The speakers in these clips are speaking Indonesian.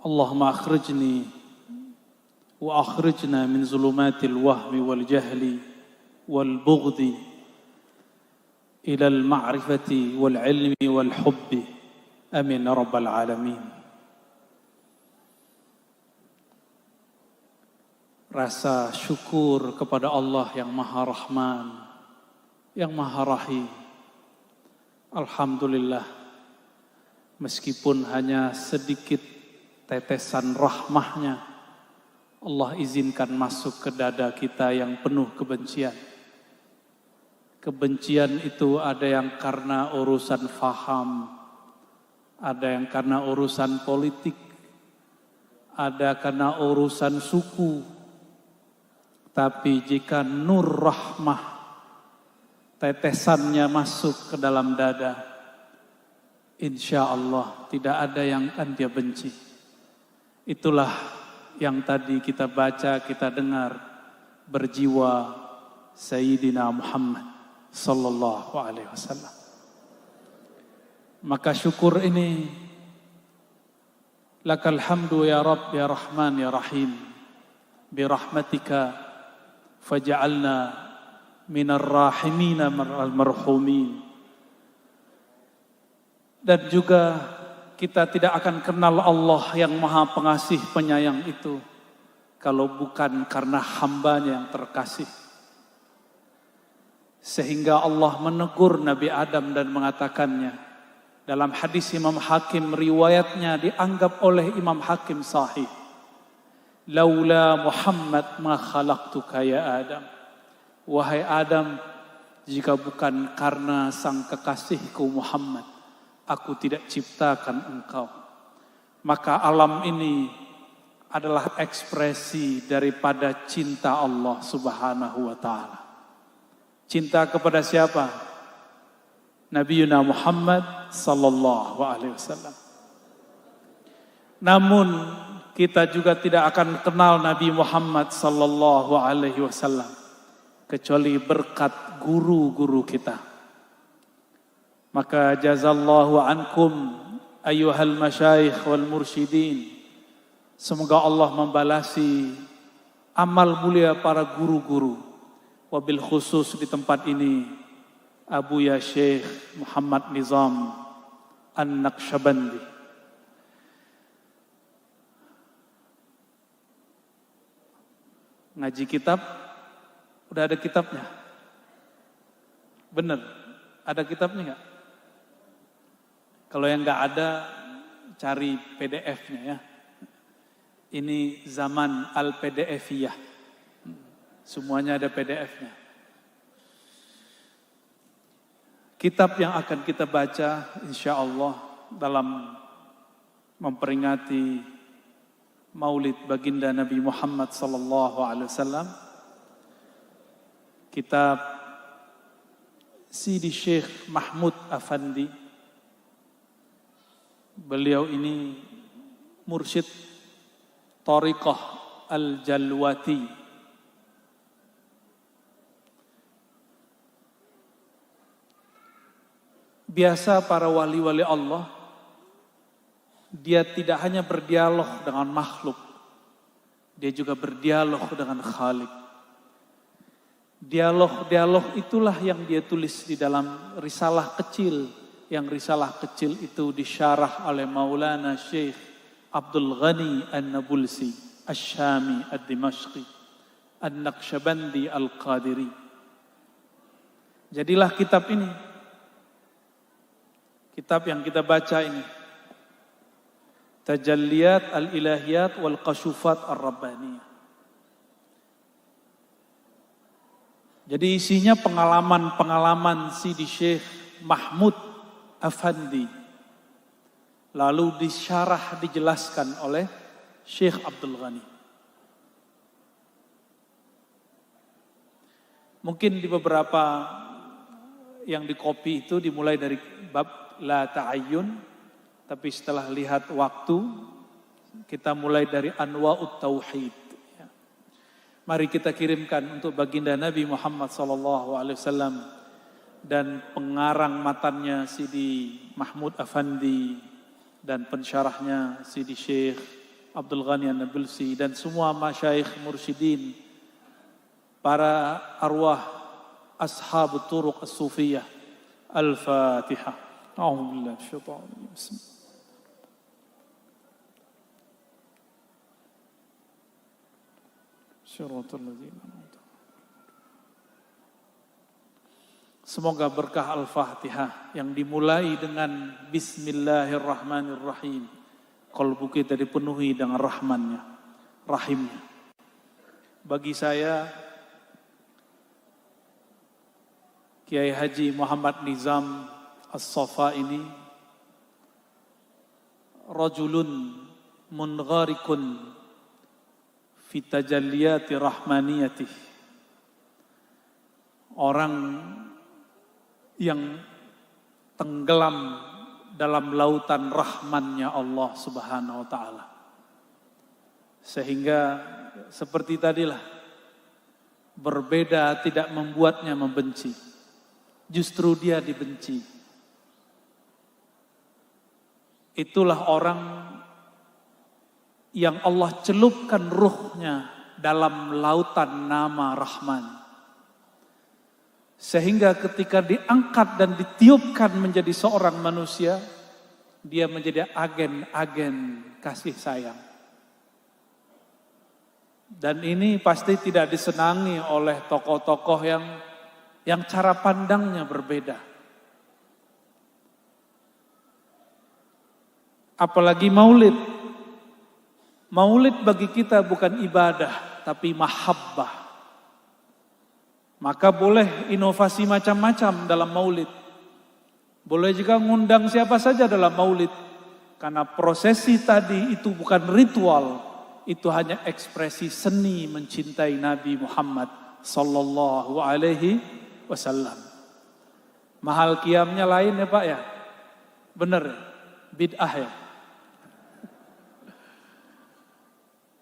اللهم أخرجني وأخرجنا من ظلمات الوهم والجهل والبغض إلى المعرفة والعلم والحب آمين يا رب العالمين. Rasa syukur kepada Allah yang Maha Rahman, yang Maha Rahim. Alhamdulillah, meskipun hanya sedikit tetesan rahmahnya, Allah izinkan masuk ke dada kita yang penuh kebencian. Kebencian itu ada yang karena urusan faham, ada yang karena urusan politik, ada karena urusan suku. Tapi jika nur rahmah tetesannya masuk ke dalam dada, insya Allah tidak ada yang akan dia benci. Itulah yang tadi kita baca, kita dengar, berjiwa Sayyidina Muhammad sallallahu alaihi wasallam. Maka syukur ini, lakal hamdu ya Rabb ya Rahman ya Rahim, birahmatika faj'alna minar rahimina al-marhumin. Dan juga kita tidak akan kenal Allah yang Maha Pengasih Penyayang itu kalau bukan karena hambanya yang terkasih. Sehingga Allah menegur Nabi Adam dan mengatakannya dalam hadis Imam Hakim, riwayatnya dianggap oleh Imam Hakim sahih. Laula Muhammad ma khalaqtuka ya Adam. Wahai Adam, jika bukan karena sang kekasihku Muhammad, aku tidak ciptakan engkau. Maka alam ini adalah ekspresi daripada cinta Allah Subhanahu wa ta'ala. Cinta kepada siapa? Nabiuna Muhammad sallallahu alaihi wasallam. Namun kita juga tidak akan kenal Nabi Muhammad sallallahu alaihi wasallam kecuali berkat guru-guru kita. Maka jazallahu ankum ayyuhal masyayikh wal mursyidin. Semoga Allah membalasi amal mulia para guru-guru. Wabil khusus di tempat ini Abu Ya Syekh Muhammad Nizam An-Naqsyabandi. Ngaji kitab, udah ada kitabnya? Bener, ada kitabnya nggak? Kalau yang nggak ada, cari PDF-nya ya. Ini zaman al-PDFiyah, semuanya ada PDF-nya. Kitab yang akan kita baca, insya Allah dalam memperingati Maulid baginda Nabi Muhammad sallallahu alaihi wasallam, kitab Sidi Syekh Mahmud Afandi. Beliau ini mursyid Thariqah Al-Jalwati. Biasa para wali-wali Allah, dia tidak hanya berdialog dengan makhluk, dia juga berdialog dengan Khalik. Dialog-dialog itulah yang dia tulis di dalam risalah kecil, yang risalah kecil itu disyarah oleh Maulana Syekh Abdul Ghani An-Nabulsi Asy-Syami Ad-Dimashqi An-Naqsyabandi Al-Qadiri. Jadilah kitab ini, kitab yang kita baca ini, Tajalliyat al-ilahiyat wal qashufat ar-rabbaniyah. Jadi isinya pengalaman-pengalaman Sidi Syekh Mahmud Afandi. Lalu disyarah, dijelaskan oleh Syekh Abdul Ghani. Mungkin di beberapa yang dikopi itu dimulai dari bab la ta'ayyun. Tapi setelah lihat waktu, kita mulai dari Anwa'ut Tauhid. Mari kita kirimkan untuk baginda Nabi Muhammad SAW dan pengarang matannya Sidi Mahmud Afandi dan pensyarahnya Sidi Syekh Abdul Ghani An-Nabulsi dan semua masyayikh mursyidin, para arwah ashab turuq as-sufiyah. Al-Fatihah. A'udzu billahi minasyaitonir rajim. Bismillah. Syiratal ladzina an'amta. Semoga berkah Al-Fatihah yang dimulai dengan Bismillahirrahmanirrahim, qalbu kita dipenuhi dengan rahmannya, rahimnya. Bagi saya, Kiai Haji Muhammad Nizam As-Safa ini rajulun mungharikun fi tajalliyati rahmaniyatih, orang yang tenggelam dalam lautan rahmannya Allah Subhanahu wa ta'ala. Sehingga seperti tadilah, berbeda tidak membuatnya membenci, justru dia dibenci. Itulah orang yang Allah celupkan ruhnya dalam lautan nama Rahman. Sehingga ketika diangkat dan ditiupkan menjadi seorang manusia, dia menjadi agen-agen kasih sayang. Dan ini pasti tidak disenangi oleh tokoh-tokoh yang cara pandangnya berbeda. Apalagi maulid. Maulid bagi kita bukan ibadah, tapi mahabbah. Maka boleh inovasi macam-macam dalam maulid. Boleh juga ngundang siapa saja dalam maulid. Karena prosesi tadi itu bukan ritual. Itu hanya ekspresi seni mencintai Nabi Muhammad sallallahu alaihi wasallam. Mahal qiyamnya lain ya Pak ya? Benar ya? Bid'ah ya?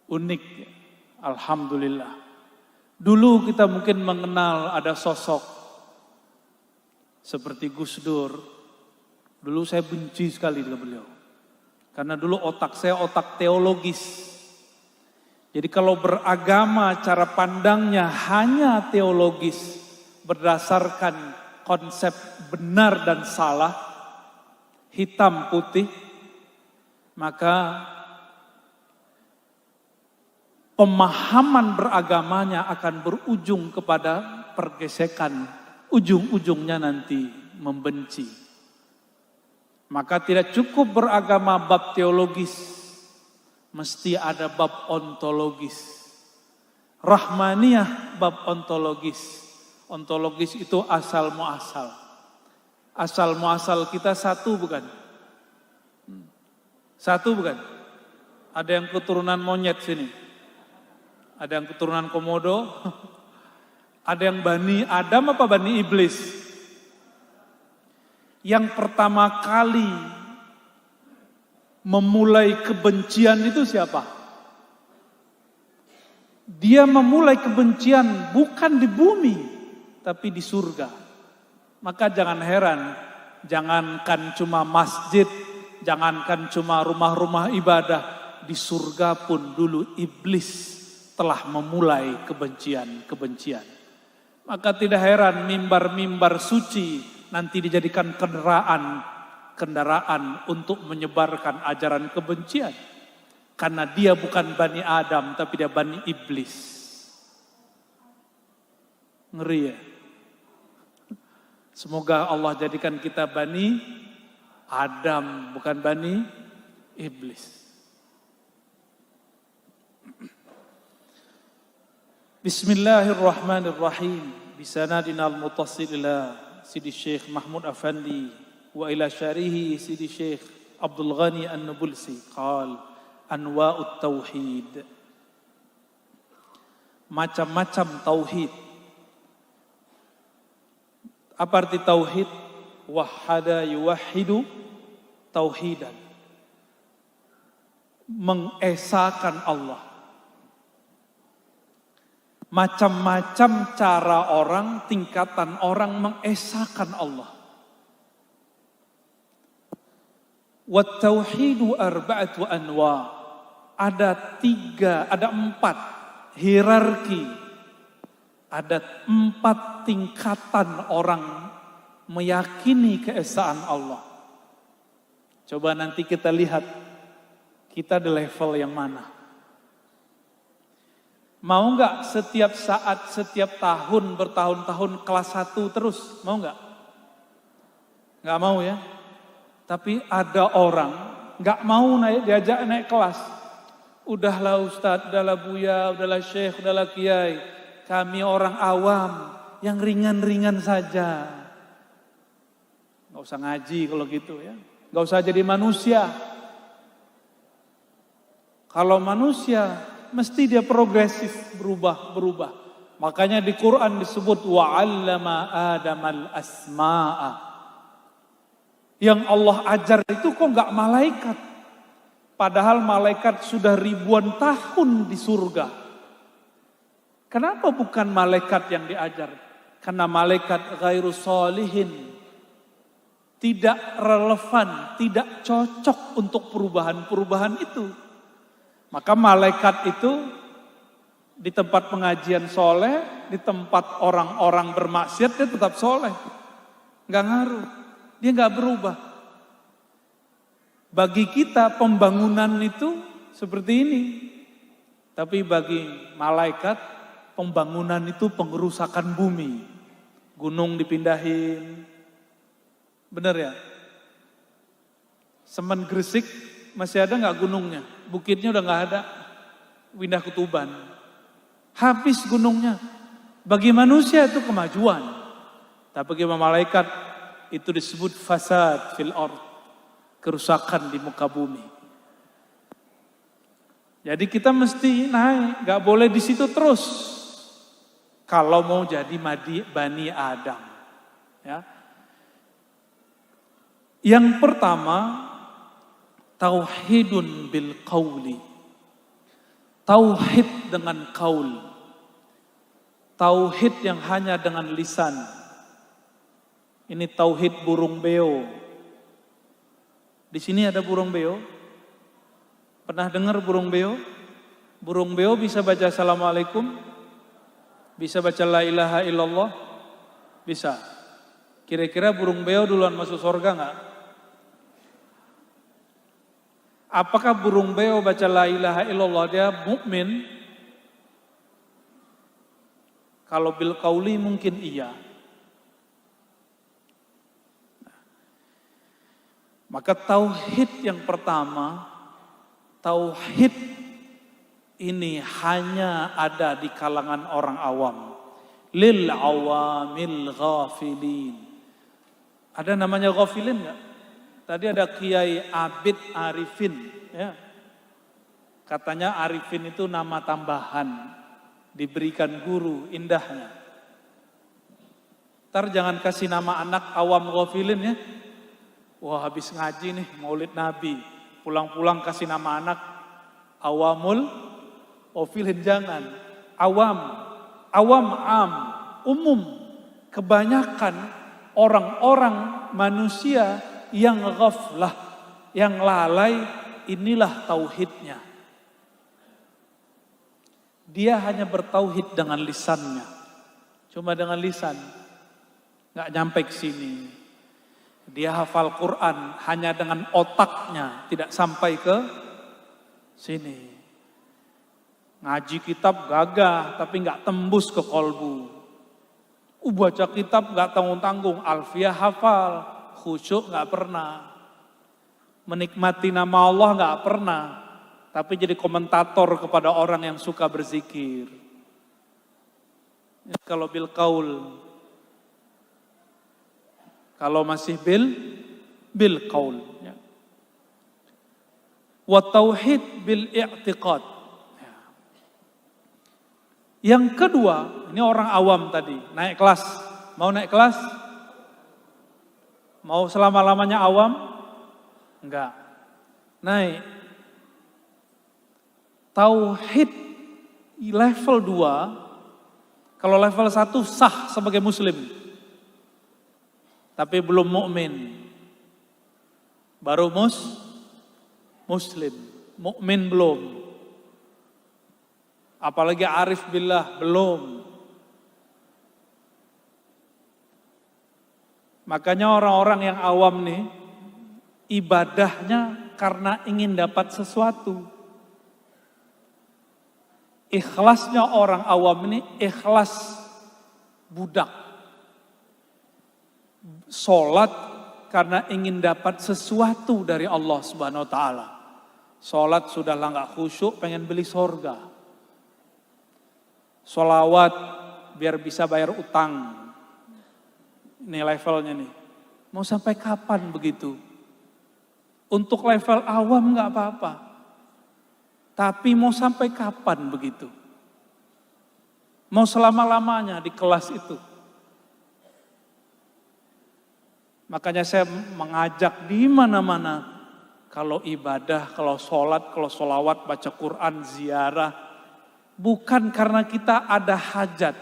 Unik ya? Alhamdulillah. Dulu kita mungkin mengenal ada sosok seperti Gus Dur. Dulu saya benci sekali dengan beliau. Karena dulu otak saya otak teologis. Jadi kalau beragama cara pandangnya hanya teologis, berdasarkan konsep benar dan salah, hitam putih, maka pemahaman beragamanya akan berujung kepada pergesekan, ujung-ujungnya nanti membenci. Maka tidak cukup beragama bab teologis, mesti ada bab ontologis. Rahmaniyah bab ontologis. Ontologis itu asal muasal. Asal muasal kita satu bukan? Satu bukan? Ada yang keturunan monyet sini. Ada yang keturunan komodo. Ada yang Bani Adam apa Bani Iblis? Yang pertama kali memulai kebencian itu siapa? Dia memulai kebencian bukan di bumi, tapi di surga. Maka jangan heran, jangankan cuma masjid, jangankan cuma rumah-rumah ibadah, di surga pun dulu iblis telah memulai kebencian-kebencian. Maka tidak heran mimbar-mimbar suci nanti dijadikan kendaraan untuk menyebarkan ajaran kebencian. Karena dia bukan Bani Adam, tapi dia Bani Iblis. Ngeri ya? Semoga Allah jadikan kita Bani Adam, bukan Bani Iblis. Bismillahirrahmanirrahim. Bisanadina al-mutassil ila Sidi Syekh Mahmud Afandi wa ila syarihi Sidi Syekh Abdul Ghani An-Nabulsi qal anwa'ut tauhid. Macam-macam tauhid. Apa arti tauhid? Wahada yuwahidu tauhidan. Mengesahkan Allah. Macam-macam cara orang, tingkatan orang mengesahkan Allah. Wat tauhidu arba'atu anwa'. ada 4 hierarki, ada 4 tingkatan orang meyakini keesaan Allah. Coba nanti kita lihat kita di level yang mana. Mau nggak setiap saat, setiap tahun, bertahun-tahun kelas 1 terus? Mau nggak? Nggak mau ya. Tapi ada orang nggak mau diajak naik kelas. Udahlah Ustadz, udahlah Buya, udahlah Syekh, udahlah Kiai. Kami orang awam yang ringan-ringan saja. Nggak usah ngaji kalau gitu ya. Nggak usah jadi manusia. Kalau manusia mesti dia progresif, berubah. Makanya di Quran disebut wa'allama Adamal asma'a. Yang Allah ajar itu kok nggak malaikat. Padahal malaikat sudah ribuan tahun di surga. Kenapa bukan malaikat yang diajar? Karena malaikat ghairu solihin. Tidak relevan, tidak cocok untuk perubahan-perubahan itu. Maka malaikat itu di tempat pengajian soleh, di tempat orang-orang bermaksiat dia tetap soleh. Nggak ngaruh, dia nggak berubah. Bagi kita pembangunan itu seperti ini. Tapi bagi malaikat pembangunan itu pengerusakan bumi. Gunung dipindahin. Benar ya? Semen Gresik masih ada nggak gunungnya? Bukitnya udah nggak ada. Pindah ke Tuban. Habis gunungnya. Bagi manusia itu kemajuan. Tapi bagi malaikat itu disebut fasad fil ard. Kerusakan di muka bumi. Jadi kita mesti naik, gak boleh di situ terus. Kalau mau jadi Bani Adam. Ya. Yang pertama, tauhidun bil qauli. Tauhid dengan qaul. Tauhid yang hanya dengan lisan. Ini tauhid burung beo. Di sini ada burung beo. Pernah dengar burung beo? Burung beo bisa baca assalamualaikum? Bisa baca la ilaha illallah? Bisa. Kira-kira burung beo duluan masuk surga enggak? Apakah burung beo baca la ilaha illallah dia mukmin? Kalau bil qauli mungkin iya. Maka tauhid yang pertama, tauhid ini hanya ada di kalangan orang awam. Lil awamil ghafilin. Ada namanya ghafilin enggak? Tadi ada Kiai Abid Arifin. Ya. Katanya Arifin itu nama tambahan. Diberikan guru indahnya. Ntar jangan kasih nama anak awam ghafilin ya. Wah habis ngaji nih maulid Nabi. Pulang-pulang kasih nama anak awamul ghafilin, jangan. Awam am, umum. Kebanyakan orang-orang manusia yang ghaflah, yang lalai, inilah tauhidnya. Dia hanya bertauhid dengan lisannya. Cuma dengan lisan. Gak nyampe ke sini. Dia hafal Quran hanya dengan otaknya, tidak sampai ke sini. Ngaji kitab gagah, tapi nggak tembus ke kolbu. Baca kitab nggak tanggung-tanggung, alfiah hafal, khusyuk nggak pernah. Menikmati nama Allah nggak pernah, tapi jadi komentator kepada orang yang suka berzikir. Kalau bil qaul. Kalau masih bil qaul. Ya. Wa tauhid bil i'tiqad. Ya. Yang kedua, ini orang awam tadi, naik kelas. Mau naik kelas? Mau selama-lamanya awam? Enggak. Naik. Tauhid level 2, kalau level 1 sah sebagai muslim. Tapi belum mukmin, baru muslim, mukmin belum. Apalagi arif billah, belum. Makanya orang-orang yang awam nih, ibadahnya karena ingin dapat sesuatu. Ikhlasnya orang awam ini ikhlas budak. Sholat karena ingin dapat sesuatu dari Allah Subhanahu wa ta'ala. Sholat sudahlah gak khusyuk, pengen beli sorga. Sholawat biar bisa bayar utang. Ini levelnya nih. Mau sampai kapan begitu? Untuk level awam gak apa-apa. Tapi mau sampai kapan begitu? Mau selama-lamanya di kelas itu? Makanya saya mengajak di mana-mana. Kalau ibadah, kalau sholat, kalau sholawat, baca Quran, ziarah. Bukan karena kita ada hajat.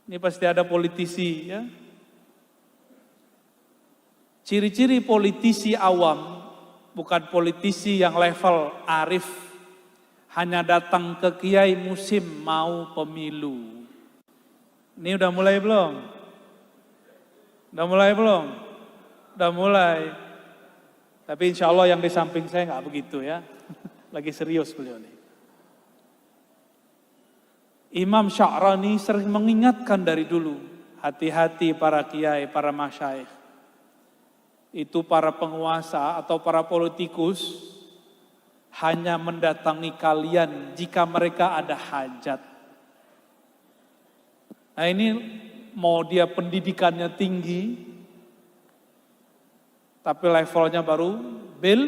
Ini pasti ada politisi ya. Ciri-ciri politisi awam, bukan politisi yang level arif, hanya datang ke kiai musim mau pemilu. Ini udah mulai belum? Udah mulai belum? Udah mulai. Tapi insya Allah yang di samping saya nggak begitu ya. Lagi serius beliau nih. Imam Sya'rani sering mengingatkan dari dulu, hati-hati para kiai, para masyaikh. Itu para penguasa atau para politikus hanya mendatangi kalian jika mereka ada hajat. Nah ini mau dia pendidikannya tinggi, tapi levelnya baru bil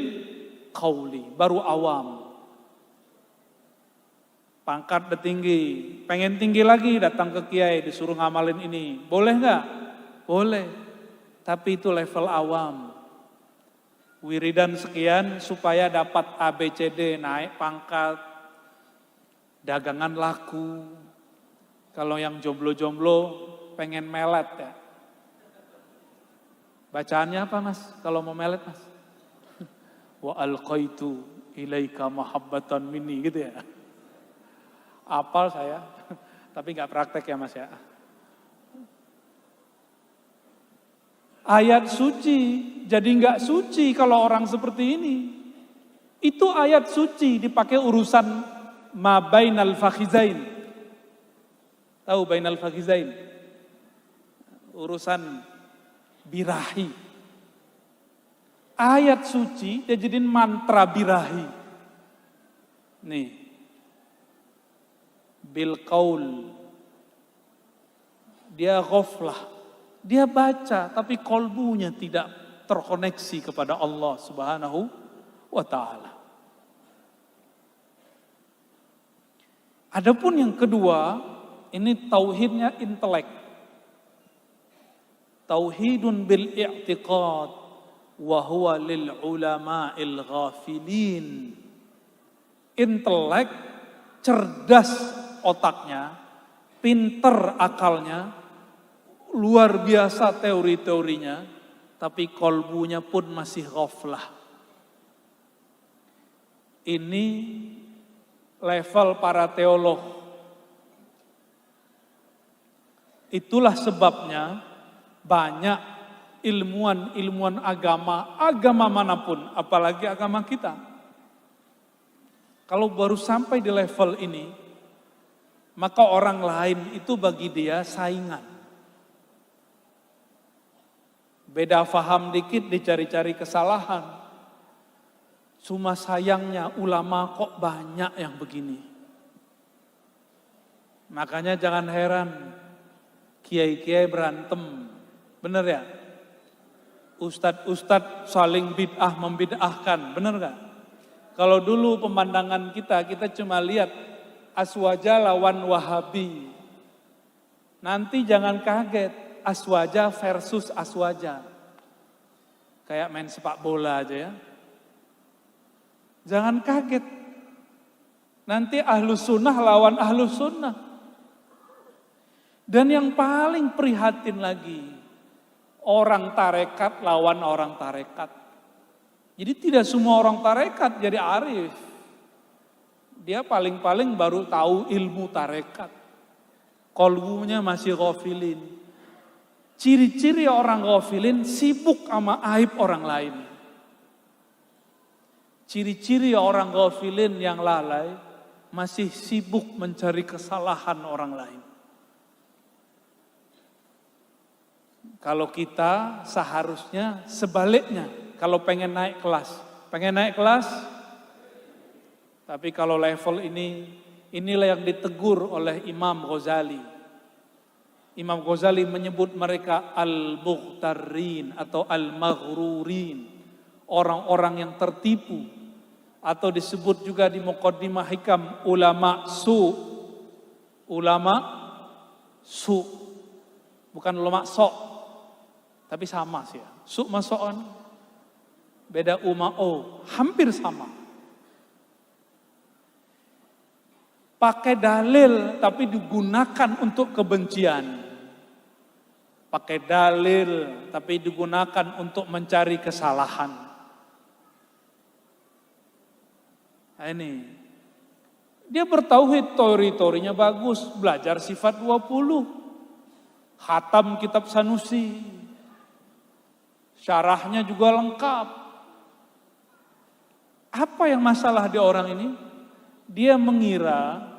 qauli, baru awam. Pangkat udah tinggi, pengen tinggi lagi datang ke kiai disuruh ngamalin ini. Boleh nggak? Boleh. Tapi itu level awam. Wiridan sekian supaya dapat ABCD, naik pangkat, dagangan laku. Kalau yang jomblo-jomblo pengen melet ya. Bacaannya apa mas? Kalau mau melet mas? Wa alqaitu ilaika mahabbatan minni gitu ya. Apal saya, tapi nggak praktek ya mas ya. Ayat suci, jadi nggak suci kalau orang seperti ini. Itu ayat suci dipakai urusan ma bainal fakhizain. Tahu bainal fakhizain? Urusan birahi. Ayat suci dia jadiin mantra birahi. Nih. Bil qaul. Dia ghaflah. Dia baca tapi kolbunya tidak terkoneksi kepada Allah Subhanahu wa taala. Adapun yang kedua, ini tauhidnya intelek. Tauhidun bil i'tiqad wa huwa lil ulama'il ghafilin. Intelek, cerdas otaknya, pinter akalnya, luar biasa teori-teorinya, tapi kolbunya pun masih ghaflah. Ini level para teolog. Itulah sebabnya banyak ilmuwan agama manapun, apalagi agama kita. Kalau baru sampai di level ini, maka orang lain itu bagi dia saingan. Beda faham dikit dicari-cari kesalahan. Cuma sayangnya ulama kok banyak yang begini. Makanya jangan heran kiai-kiai berantem. Bener ya? Ustadz saling bid'ah membid'ahkan. Bener gak? Kalau dulu pemandangan kita cuma lihat Aswaja lawan Wahabi. Nanti jangan kaget, Aswaja versus Aswaja. Kayak main sepak bola aja ya. Jangan kaget. Nanti Ahlus Sunnah lawan Ahlus Sunnah. Dan yang paling prihatin lagi, orang tarekat lawan orang tarekat. Jadi tidak semua orang tarekat jadi arif. Dia paling-paling baru tahu ilmu tarekat. Kolbunya masih ghafilin. Ciri-ciri orang ghafilin sibuk sama aib orang lain. Ciri-ciri orang ghafilin yang lalai masih sibuk mencari kesalahan orang lain. Kalau kita seharusnya sebaliknya. Kalau pengen naik kelas. Pengen naik kelas? Tapi kalau level ini, inilah yang ditegur oleh Imam Ghazali. Imam Ghazali menyebut mereka al-mughtarrin atau al-maghrurin. Orang-orang yang tertipu. Atau disebut juga di Muqaddimah Hikam ulama su. Ulama su. Bukan ulama sok. Tapi sama sih ya. Su maso'on. Beda uma'o. Hampir sama. Pakai dalil tapi digunakan untuk kebencian. Pakai dalil tapi digunakan untuk mencari kesalahan. Nah ini. Dia bertauhid, teori-teorinya bagus. Belajar sifat 20. Khatam kitab Sanusi. Syarahnya juga lengkap. Apa yang masalah di orang ini? Dia mengira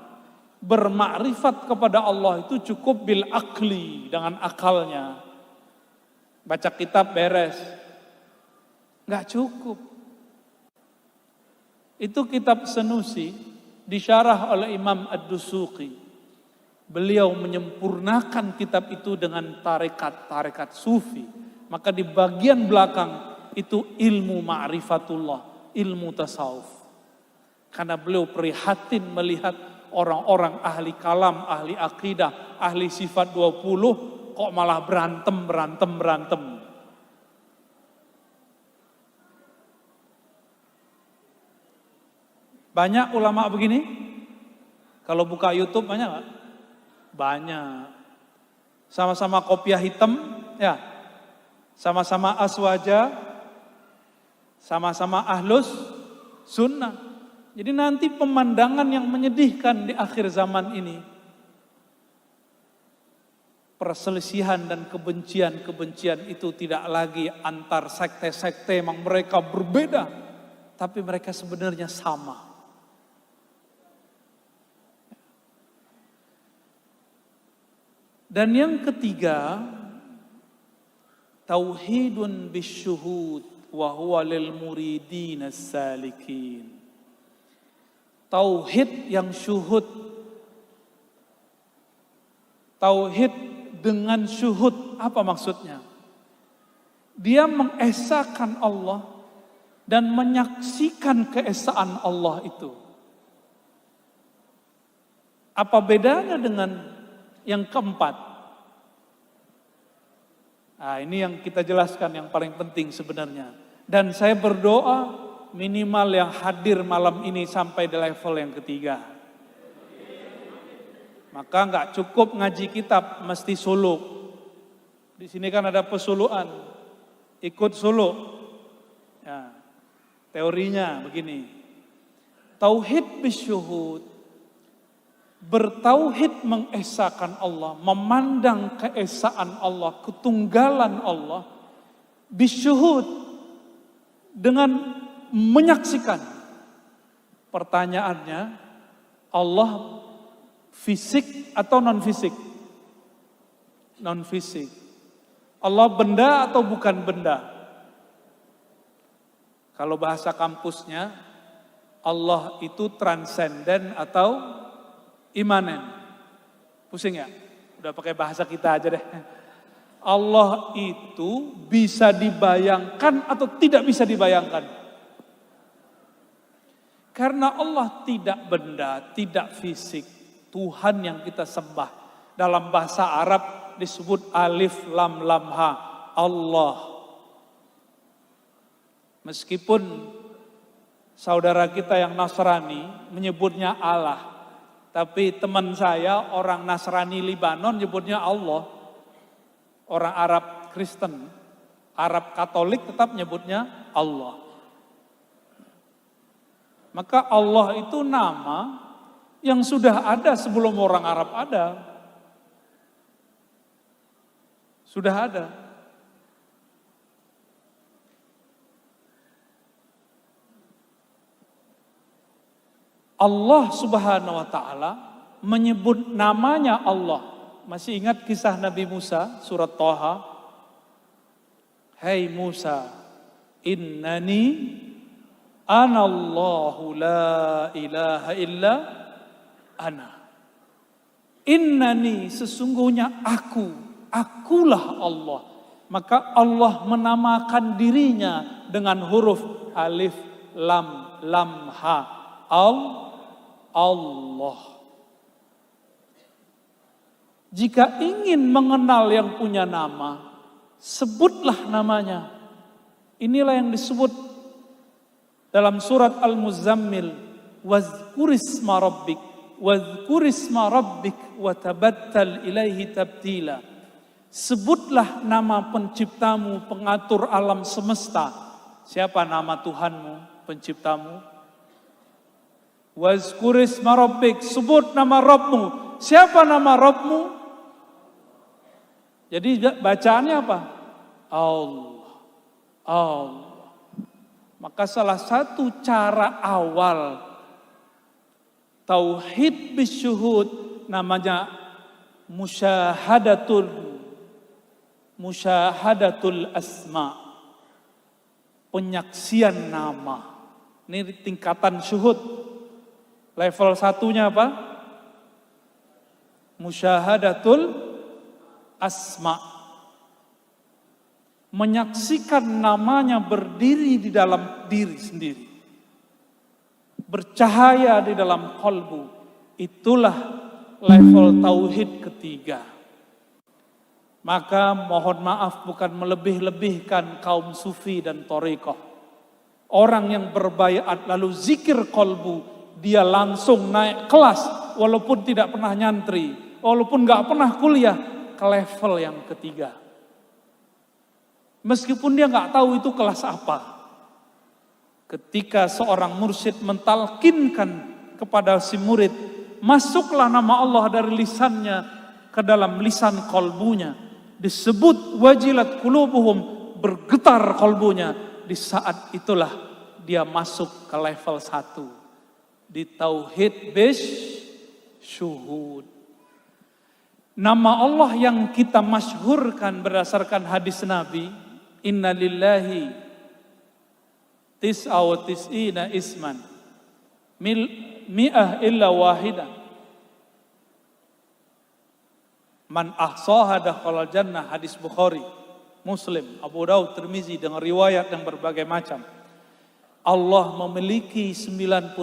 bermakrifat kepada Allah itu cukup bil akli, dengan akalnya. Baca kitab beres. Enggak cukup. Itu kitab Sanusi disyarah oleh Imam Ad-Dusuqi. Beliau menyempurnakan kitab itu dengan tarekat sufi. Maka di bagian belakang itu ilmu ma'rifatullah, ilmu tasawuf. Karena beliau prihatin melihat orang-orang ahli kalam, ahli akidah, ahli sifat 20 kok malah berantem. Banyak ulama begini? Kalau buka YouTube banyak gak? Banyak. Sama-sama kopiah hitam, ya. Sama-sama aswaja, sama-sama ahlus sunnah. Jadi nanti pemandangan yang menyedihkan di akhir zaman ini. Perselisihan dan kebencian itu tidak lagi antar sekte-sekte, memang mereka berbeda. Tapi mereka sebenarnya sama. Dan yang ketiga, tauhidun bisyuhud wa huwa lil muridin as-salikin. Tauhid yang syuhud. Tauhid dengan syuhud, apa maksudnya? Dia mengesahkan Allah dan menyaksikan keesaan Allah itu. Apa bedanya dengan yang keempat? Nah, ini yang kita jelaskan yang paling penting sebenarnya. Dan saya berdoa minimal yang hadir malam ini sampai di level yang ketiga. Maka nggak cukup ngaji kitab, mesti suluk. Di sini kan ada pesuluan, ikut suluk. Ya, teorinya begini. Tauhid bisyuhud, bertauhid mengesahkan Allah, memandang keesaan Allah, ketunggalan Allah, bisyuhud dengan menyaksikan. Pertanyaannya, Allah fisik atau non fisik? Non fisik. Allah benda atau bukan benda? Kalau bahasa kampusnya, Allah itu transenden atau imanen. Pusing ya? Udah pakai bahasa kita aja deh. Allah itu bisa dibayangkan atau tidak bisa dibayangkan. Karena Allah tidak benda, tidak fisik. Tuhan yang kita sembah. Dalam bahasa Arab disebut alif lam lam ha. Allah. Meskipun saudara kita yang Nasrani menyebutnya Allah. Tapi teman saya orang Nasrani Libanon nyebutnya Allah. Orang Arab Kristen, Arab Katolik tetap nyebutnya Allah. Maka Allah itu nama yang sudah ada sebelum orang Arab ada. Sudah ada. Allah Subhanahu wa taala menyebut namanya Allah. Masih ingat kisah Nabi Musa surat Thaha? Hai Musa, innani anallahu la ilaha illa ana. Innani, sesungguhnya akulah Allah. Maka Allah menamakan dirinya dengan huruf alif lam ha. Allah. Jika ingin mengenal yang punya nama, sebutlah namanya. Inilah yang disebut dalam surat Al-Muzammil, wazkurisma rabbik wa tabattal ilaihi tabtila. Sebutlah nama penciptamu, pengatur alam semesta. Siapa nama Tuhanmu, penciptamu? Wazkurisma rabbik, sebut nama Rabbmu. Siapa nama Rabbmu? Jadi bacaannya apa? Allah. Maka salah satu cara awal tauhid bisyuhud namanya musyahadatul asma. Penyaksian nama. Ini tingkatan syuhud. Level satunya apa? Musyahadatul asma. Menyaksikan namanya berdiri di dalam diri sendiri. Bercahaya di dalam qalbu. Itulah level tauhid ketiga. Maka mohon maaf bukan melebih-lebihkan kaum sufi dan thariqah. Orang yang berbaiat lalu zikir qalbu, dia langsung naik kelas walaupun tidak pernah nyantri, walaupun gak pernah kuliah, ke level yang ketiga. Meskipun dia gak tahu itu kelas apa. Ketika seorang mursyid mentalkinkan kepada si murid, masuklah nama Allah dari lisannya ke dalam lisan kolbunya. Disebut wajilat qulubuhum, bergetar kolbunya. Di saat itulah dia masuk ke level 1. Di tauhid bisyuhud. Nama Allah yang kita masyhurkan berdasarkan hadis Nabi, inna lillahi tis'a wa tis'ina isman mi'ah illa wahidah man ahsaha dakhalal jannah. Hadis Bukhari, Muslim, Abu Daud, Tirmizi dengan riwayat yang berbagai macam. Allah memiliki 99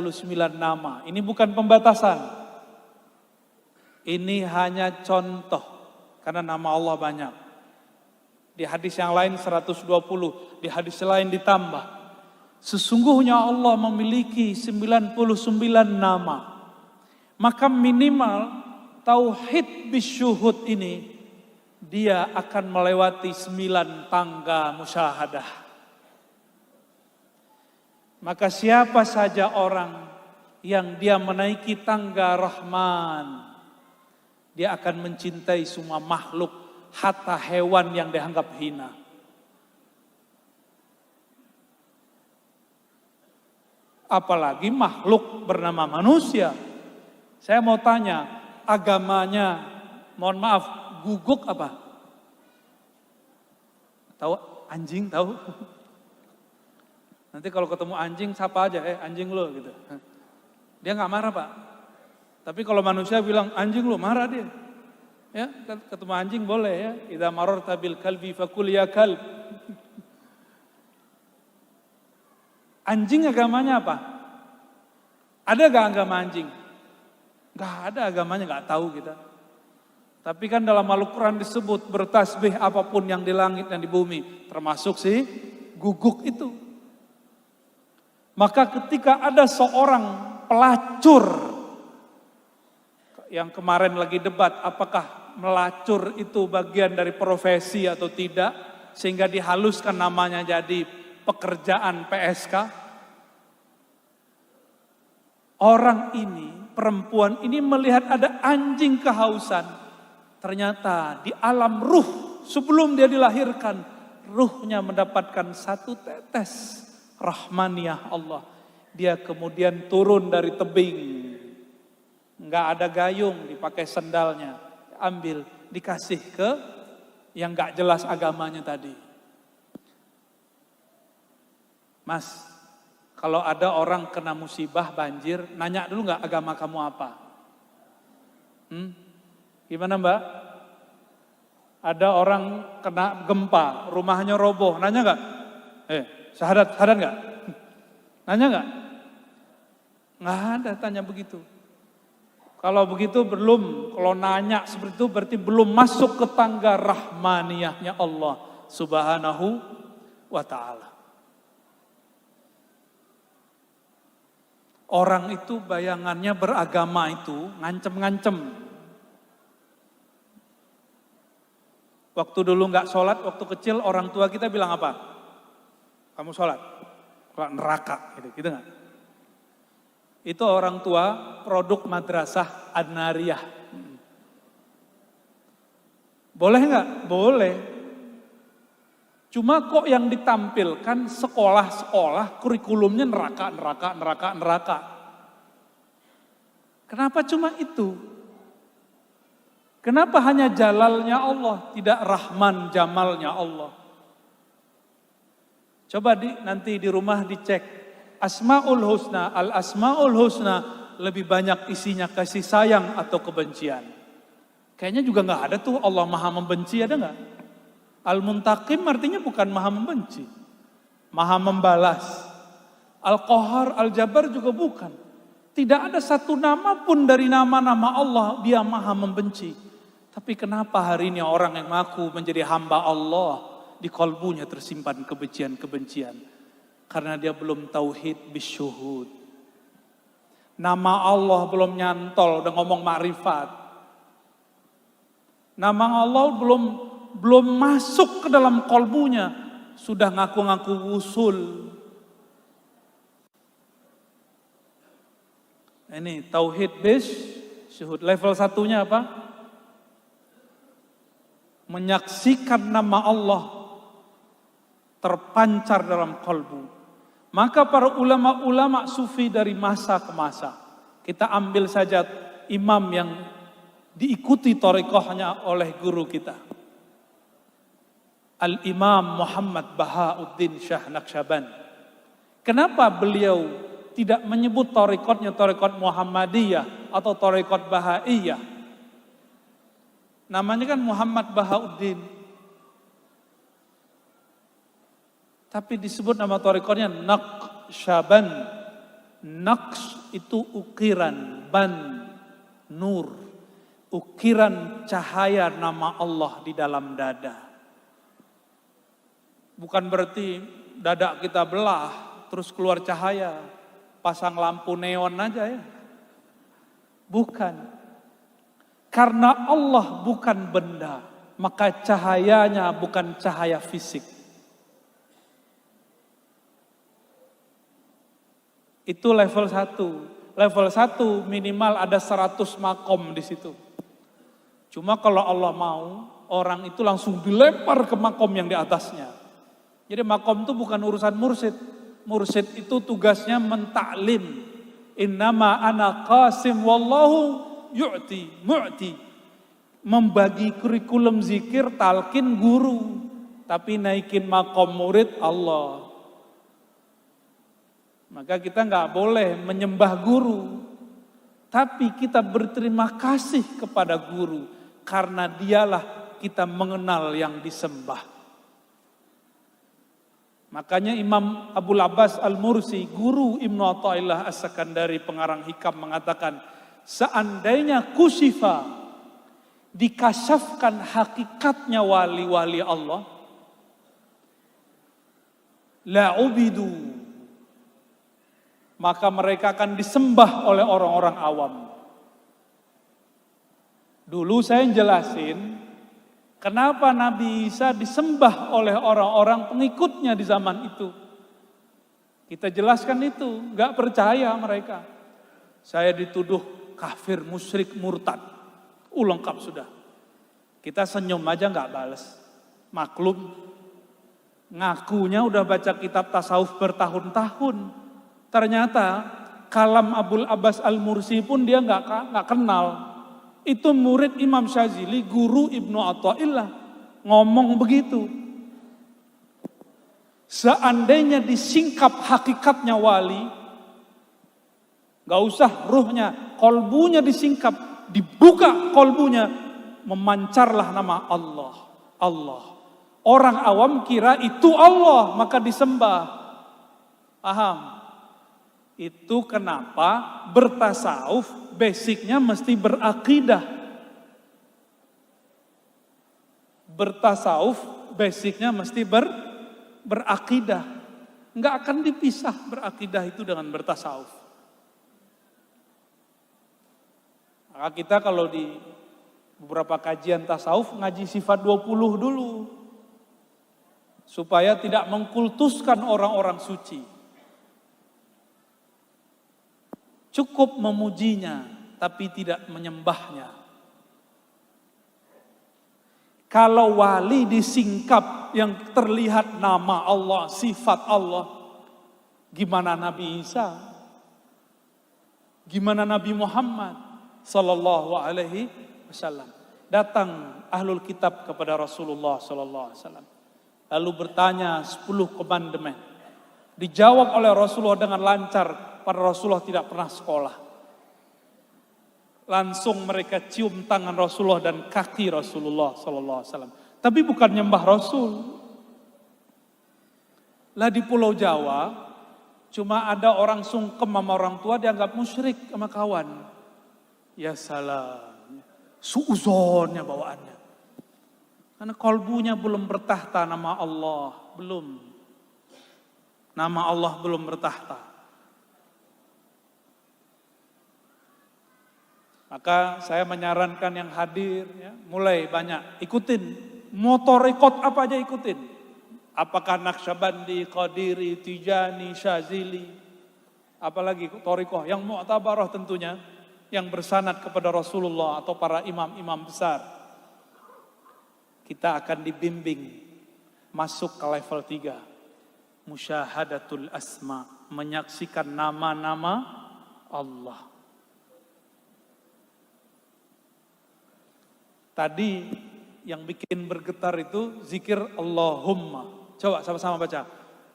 nama. Ini bukan pembatasan. Ini hanya contoh, karena nama Allah banyak. Di hadis yang lain 120, di hadis lain ditambah. Sesungguhnya Allah memiliki 99 nama. Maka minimal tauhid bisyuhud ini, dia akan melewati 9 tangga musyahadah. Maka siapa saja orang yang dia menaiki tangga Rahman, dia akan mencintai semua makhluk, hatta hewan yang dianggap hina. Apalagi makhluk bernama manusia. Saya mau tanya, agamanya, mohon maaf, guguk apa? Tahu anjing, tahu? Nanti kalau ketemu anjing, sapa aja, anjing lo gitu. Dia nggak marah Pak. Tapi kalau manusia bilang anjing lo, marah dia. Ya, ketemu anjing boleh ya. Idza mararta bil kalbi fakul ya kalb. Anjing agamanya apa? Ada gak agama anjing? Gak ada agamanya, gak tahu kita. Tapi kan dalam Al-Quran disebut bertasbih apapun yang di langit dan di bumi. Termasuk si guguk itu. Maka ketika ada seorang pelacur, yang kemarin lagi debat, apakah melacur itu bagian dari profesi atau tidak, sehingga dihaluskan namanya jadi pekerjaan PSK. Orang ini, perempuan ini melihat ada anjing kehausan. Ternyata di alam ruh sebelum dia dilahirkan, ruhnya mendapatkan satu tetes rahmaniyah Allah. Dia kemudian turun dari tebing. Nggak ada gayung, dipakai sendalnya. Ambil, dikasih ke yang nggak jelas agamanya tadi. Mas, kalau ada orang kena musibah banjir, nanya dulu nggak agama kamu apa? Gimana Mbak? Ada orang kena gempa, rumahnya roboh, nanya nggak? Syahadat nggak? Nanya nggak? Nggak ada tanya begitu. Kalau begitu kalau nanya seperti itu berarti belum masuk ke tangga rahmaniyahnya Allah Subhanahu wa ta'ala. Orang itu bayangannya beragama itu ngancem-ngancem. Waktu dulu nggak sholat, waktu kecil orang tua kita bilang apa? Kamu sholat, kalau neraka, gitu nggak? Itu orang tua produk madrasah An-Nariyah. Boleh nggak? Boleh. Cuma kok yang ditampilkan sekolah-sekolah kurikulumnya neraka. Kenapa cuma itu? Kenapa hanya jalalnya Allah, tidak rahman jamalnya Allah? Coba nanti di rumah dicek. Asmaul Husna, Al-Asmaul Husna lebih banyak isinya kasih sayang atau kebencian. Kayaknya juga nggak ada tuh Allah Maha Membenci, ada nggak? Al-Muntaqim artinya bukan Maha Membenci, Maha Membalas. Al-Qahar, Al-Jabbar juga bukan. Tidak ada satu nama pun dari nama-nama Allah dia Maha Membenci. Tapi kenapa hari ini orang yang mengaku menjadi hamba Allah di kalbunya tersimpan kebencian-kebencian? Karena dia belum tauhid bisyuhud. Nama Allah belum nyantol, udah ngomong ma'rifat. Nama Allah belum masuk ke dalam kalbunya, sudah ngaku-ngaku wusul. Ini tauhid bisyuhud. Level satunya apa? Menyaksikan nama Allah terpancar dalam kalbu. Maka para ulama-ulama sufi dari masa ke masa, kita ambil saja imam yang diikuti thariqahnya oleh guru kita, Al-Imam Muhammad Bahauddin Syah Naqsyaband. Kenapa beliau tidak menyebut thariqatnya thariqat Muhammadiyah atau thariqat Bahaiyah? Namanya kan Muhammad Bahauddin. Tapi disebut nama thariqatnya Naqsyaband. Naqs itu ukiran, ban, nur. Ukiran cahaya nama Allah di dalam dada. Bukan berarti dada kita belah, terus keluar cahaya. Pasang lampu neon aja ya. Bukan. Karena Allah bukan benda, maka cahayanya bukan cahaya fisik. Itu level 1. Level 1 minimal ada 100 makom di situ. Cuma kalau Allah mau, orang itu langsung dilempar ke makom yang di atasnya. Jadi makom itu bukan urusan mursyid. Mursyid itu tugasnya mentaklim. Innama ana qasim wallahu mu'ti. Membagi kurikulum zikir, talqin guru. Tapi naikin makom murid Allah. Maka kita nggak boleh menyembah guru. Tapi kita berterima kasih kepada guru. Karena dialah kita mengenal yang disembah. Makanya Imam Abul Abbas Al-Mursi, guru Ibnu Athaillah As-Sakandari, pengarang hikam, mengatakan, seandainya kusifa, dikasyafkan hakikatnya wali-wali Allah, la'ubidu, maka mereka akan disembah oleh orang-orang awam. Dulu saya jelasin, kenapa Nabi Isa disembah oleh orang-orang pengikutnya di zaman itu. Kita jelaskan itu, gak percaya mereka. Saya dituduh kafir, musyrik, murtad. Lengkap sudah. Kita senyum aja nggak balas. Maklum, ngakunya udah baca kitab tasawuf bertahun-tahun. Ternyata kalam Abul Abbas Al-Mursi pun dia nggak kenal. Itu murid Imam Syazili, guru Ibnu Athaillah, ngomong begitu. Seandainya disingkap hakikatnya wali, gak usah ruhnya, kolbunya disingkap, dibuka kolbunya, memancarlah nama Allah. Allah. Orang awam kira itu Allah, maka disembah. Paham? Itu kenapa bertasawuf basicnya mesti berakidah. Bertasawuf basicnya mesti berakidah. Nggak akan dipisah berakidah itu dengan bertasawuf. Maka kita kalau di beberapa kajian tasawuf ngaji sifat 20 dulu. Supaya tidak mengkultuskan orang-orang suci. Cukup memujinya, tapi tidak menyembahnya. Kalau wali disingkap yang terlihat nama Allah, sifat Allah, gimana Nabi Isa? Gimana Nabi Muhammad sallallahu alaihi wasallam? Datang ahlul kitab kepada Rasulullah sallallahu alaihi wasallam. Lalu bertanya 10 komandemen. Dijawab oleh Rasulullah dengan lancar. Pada Rasulullah tidak pernah sekolah. Langsung mereka cium tangan Rasulullah dan kaki Rasulullah sallallahu alaihi wasallam. Tapi bukan nyembah Rasul. Lah di Pulau Jawa cuma ada orang sungkem sama orang tua dianggap musyrik sama kawan. Ya salam. Suuzonnya bawaannya. Karena kolbunya belum bertahta nama Allah, belum. Nama Allah belum bertahta. Maka saya menyarankan yang hadir, ya, mulai banyak ikutin. Motor ikut apa aja ikutin. Apakah Naqsyabandi, Qadiri, Tijani, Syazili. Apalagi Torikoh yang mu'tabarah tentunya. Yang bersanad kepada Rasulullah atau para imam-imam besar. Kita akan dibimbing masuk ke level 3. Musyahadatul asma. Menyaksikan nama-nama Allah. Tadi yang bikin bergetar itu zikir Allahumma. Coba sama-sama baca.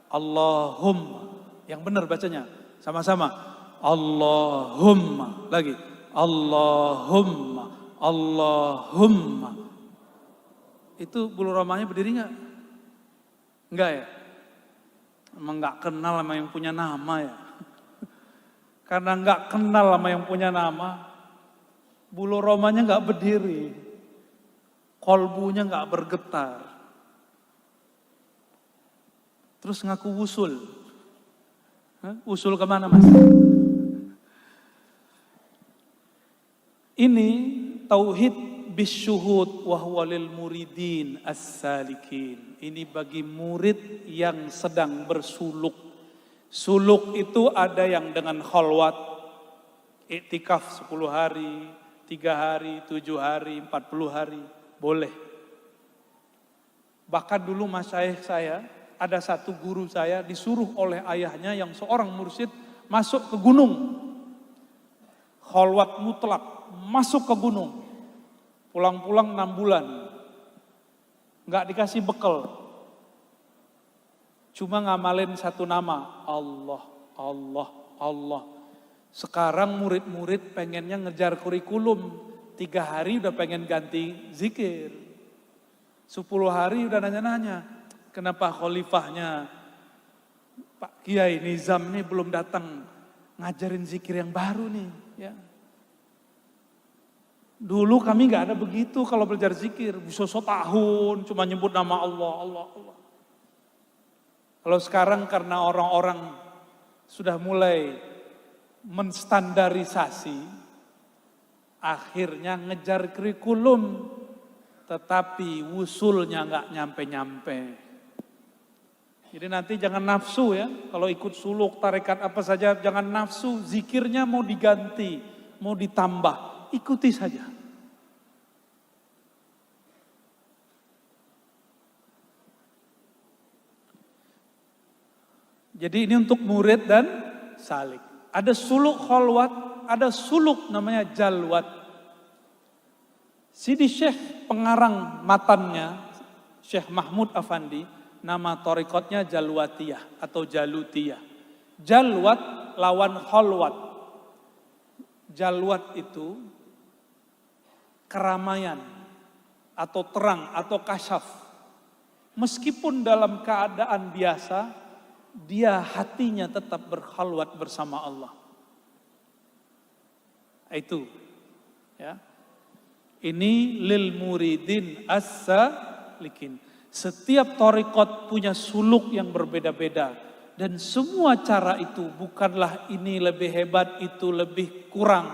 Allahumma. Yang benar bacanya. Sama-sama. Allahumma. Lagi. Allahumma. Allahumma. Itu bulu romanya berdiri gak? Enggak ya? Emang gak kenal sama yang punya nama ya? Karena gak kenal sama yang punya nama, bulu romanya gak berdiri. Kolbunya gak bergetar. Terus ngaku wusul. Usul kemana mas? Ini tauhid bisyuhud wa huwa lil muridin as-salikin. Ini bagi murid yang sedang bersuluk. Suluk itu ada yang dengan khalwat, iktikaf 10 hari, 3 hari, 7 hari, 40 hari. Boleh. Bahkan dulu masyayikh saya, ada satu guru saya disuruh oleh ayahnya yang seorang mursyid masuk ke gunung. Khalwat mutlak, masuk ke gunung. Pulang-pulang 6 bulan. Enggak dikasih bekal. Cuma ngamalin satu nama. Allah, Allah, Allah. Sekarang murid-murid pengennya ngejar kurikulum. 3 hari udah pengen ganti zikir. 10 hari udah nanya-nanya. Kenapa khalifahnya Pak Kiai Nizam nih belum datang ngajarin zikir yang baru nih. Ya. Dulu kami gak ada begitu kalau belajar zikir. Bisa setahun cuma nyebut nama Allah, Allah, Allah. Kalau sekarang karena orang-orang sudah mulai menstandarisasi. Akhirnya ngejar kurikulum, tetapi wusulnya nggak nyampe-nyampe. Jadi nanti jangan nafsu ya, kalau ikut suluk, tarekat apa saja, jangan nafsu, zikirnya mau diganti, mau ditambah, ikuti saja. Jadi ini untuk murid dan salik. Ada suluk khalwat, ada suluk namanya jalwat. Sidi Syekh pengarang matannya, Syekh Mahmud Afandi, nama torikotnya Jalwatiyah atau Jalutiyah. Jalwat lawan khalwat. Jalwat itu keramaian atau terang atau kasyaf. Meskipun dalam keadaan biasa, dia hatinya tetap berkhalwat bersama Allah. Itu ya. Ini lil muridin as-salikin. Setiap torikot punya suluk yang berbeda-beda. Dan semua cara itu bukanlah ini lebih hebat, itu lebih kurang.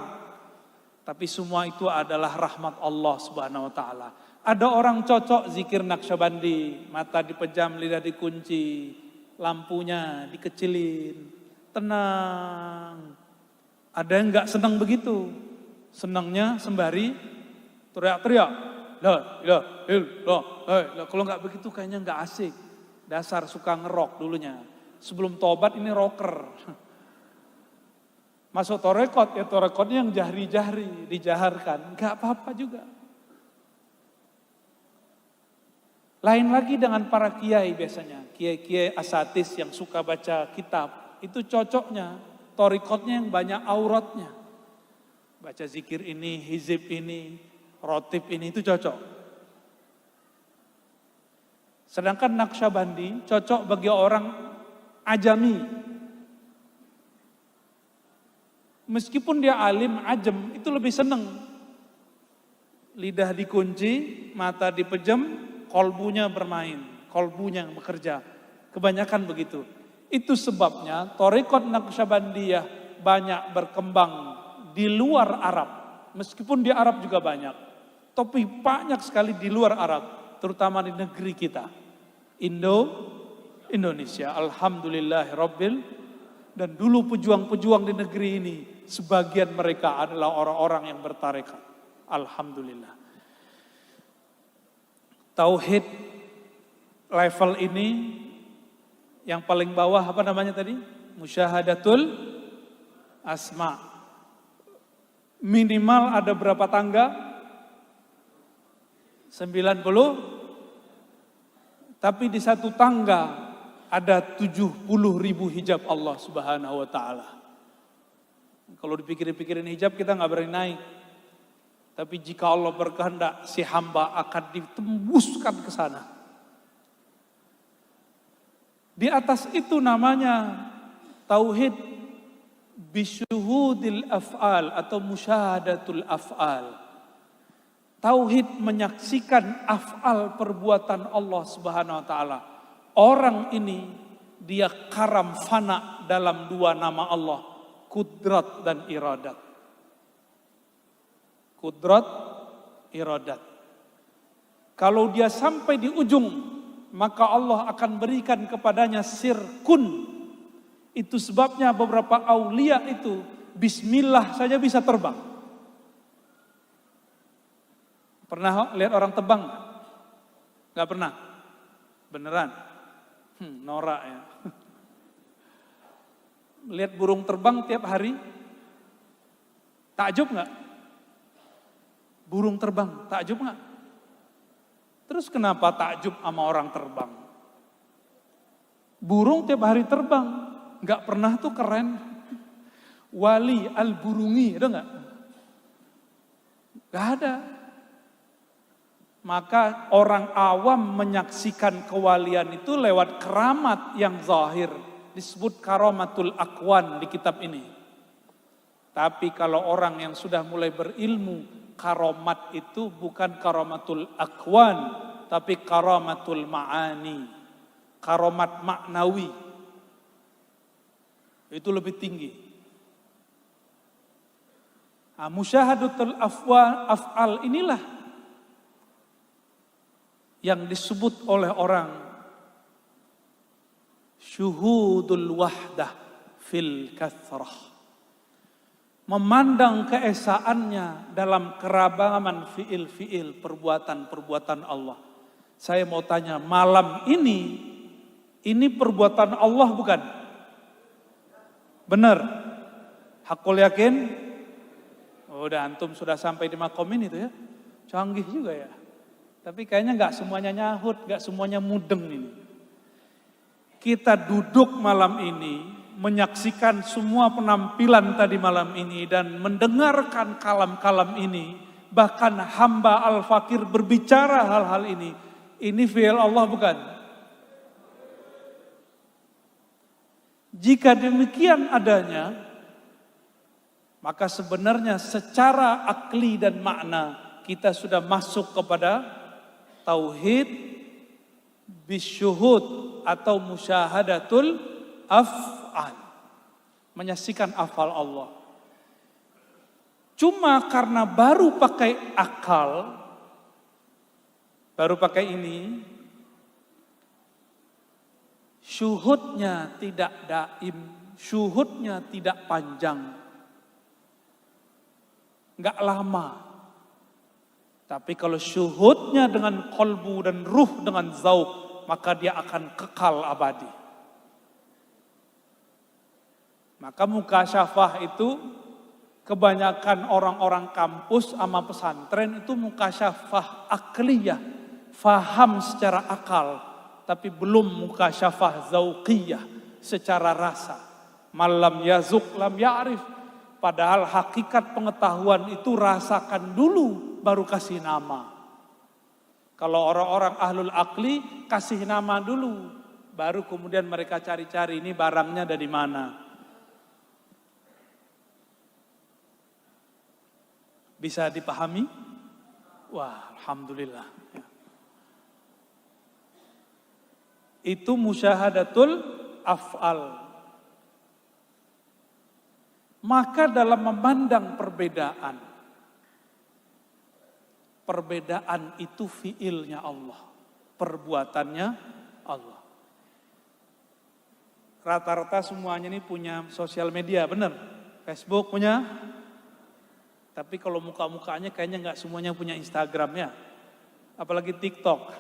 Tapi semua itu adalah rahmat Allah Subhanahu wa ta'ala. Ada orang cocok zikir Naqsyabandi, mata dipejam, lidah dikunci, lampunya dikecilin, tenang. Ada yang gak senang begitu. Senangnya sembari teriak-teriak. Kalau nggak begitu kayaknya nggak asik. Dasar suka ngerok dulunya. Sebelum tobat ini rocker. Masuk torekot, ya torekotnya yang jahri-jahri, dijaharkan. Nggak apa-apa juga. Lain lagi dengan para kiai biasanya. Kiai-kiai asatis yang suka baca kitab. Itu cocoknya, torekotnya yang banyak auratnya. Baca zikir ini, hizib ini, rotib ini, itu cocok. Sedangkan Naqsyabandi cocok bagi orang ajami. Meskipun dia alim, ajem, itu lebih senang. Lidah dikunci, mata dipejam, kolbunya bermain, kolbunya bekerja. Kebanyakan begitu. Itu sebabnya torikot Naqsyabandiyah banyak berkembang di luar Arab. Meskipun di Arab juga banyak. Tapi banyak sekali di luar Arab, terutama di negeri kita. Indonesia, alhamdulillahirabbil. Dan dulu pejuang-pejuang di negeri ini, sebagian mereka adalah orang-orang yang bertarekat. Alhamdulillah. Tauhid level ini, yang paling bawah apa namanya tadi? Musyahadatul asma. Minimal ada berapa tangga? 90, tapi di satu tangga ada 70.000 hijab Allah Subhanahu wa ta'ala. Kalau dipikir-pikirin hijab kita nggak berani naik. Tapi jika Allah berkehendak, si hamba akan ditembuskan ke sana. Di atas itu namanya tauhid bisyuhudil af'al atau musyahadatul af'al. Tauhid menyaksikan af'al perbuatan Allah Subhanahu wa ta'ala. Orang ini dia karam fana dalam dua nama Allah, kudrat dan iradat. Kudrat, iradat. Kalau dia sampai di ujung, maka Allah akan berikan kepadanya sirkun. Itu sebabnya beberapa aulia itu bismillah saja bisa terbang. Pernah lihat orang terbang? Gak pernah? Beneran? Norak ya. Lihat burung terbang tiap hari? Takjub gak? Burung terbang, takjub gak? Terus kenapa takjub sama orang terbang? Burung tiap hari terbang, gak pernah tuh keren. Wali al-burungi, ada gak? Gak ada. Maka orang awam menyaksikan kewalian itu lewat keramat yang zahir. Disebut karamatul akwan di kitab ini. Tapi kalau orang yang sudah mulai berilmu, karamat itu bukan karamatul akwan, tapi karamatul ma'ani. Karamat maknawi. Itu lebih tinggi. Musyahadatul af'al inilah yang disebut oleh orang Syuhudul wahdah fil kathrah. Memandang keesaannya dalam keragaman fiil-fiil, perbuatan-perbuatan Allah. Saya mau tanya, malam ini perbuatan Allah bukan? Benar? Hakul yakin? Udah antum sudah sampai di makom ini tuh ya. Canggih juga ya. Tapi kayaknya gak semuanya nyahut, gak semuanya mudeng ini. Kita duduk malam ini, menyaksikan semua penampilan tadi malam ini dan mendengarkan kalam-kalam ini, bahkan hamba Al-Fakir berbicara hal-hal ini fi'il Allah bukan? Jika demikian adanya, maka sebenarnya secara akli dan makna kita sudah masuk kepada tauhid bisyuhud atau musyahadatul af'al, menyaksikan afal Allah. Cuma karena baru pakai akal, baru pakai ini, syuhudnya tidak daim, syuhudnya tidak panjang, nggak lama. Tapi kalau syuhudnya dengan kolbu dan ruh dengan zauk, maka dia akan kekal abadi. Maka mukasyafah itu kebanyakan orang-orang kampus sama pesantren itu mukasyafah akliyah, faham secara akal, tapi belum mukasyafah zauqiyah secara rasa. Malam yazuk lam ya'rif, padahal hakikat pengetahuan itu rasakan dulu baru kasih nama. Kalau orang-orang ahlul akli kasih nama dulu, baru kemudian mereka cari-cari ini barangnya dari mana. Bisa dipahami? Wah, alhamdulillah. Itu musyahadatul af'al. Maka dalam memandang perbedaan itu fiilnya Allah, perbuatannya Allah. Rata-rata semuanya ini punya sosial media, benar? Facebook punya. Tapi kalau muka-mukanya kayaknya nggak semuanya punya Instagram ya. Apalagi TikTok.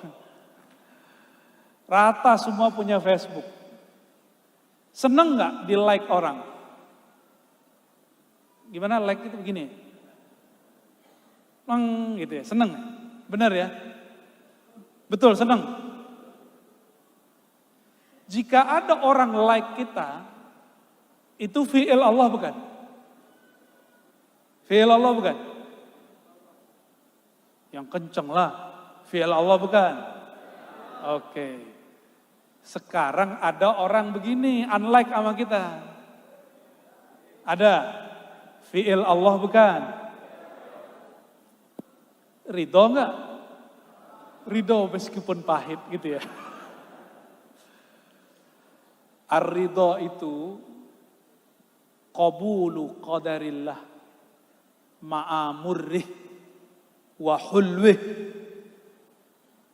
Rata semua punya Facebook. Seneng nggak di like orang? Gimana like itu begini? Gitu ya, seneng. Benar ya? Betul, seneng. Jika ada orang like kita, itu fi'il Allah bukan? Fi'il Allah bukan? Yang kenceng lah. Fi'il Allah bukan? Oke. Sekarang ada orang begini, unlike sama kita. Ada. Fi'il Allah bukan? Ridho enggak? Ridho meskipun pahit gitu ya. Ar-ridho itu qabulu qadarillah ma'amurrih wa hulwih.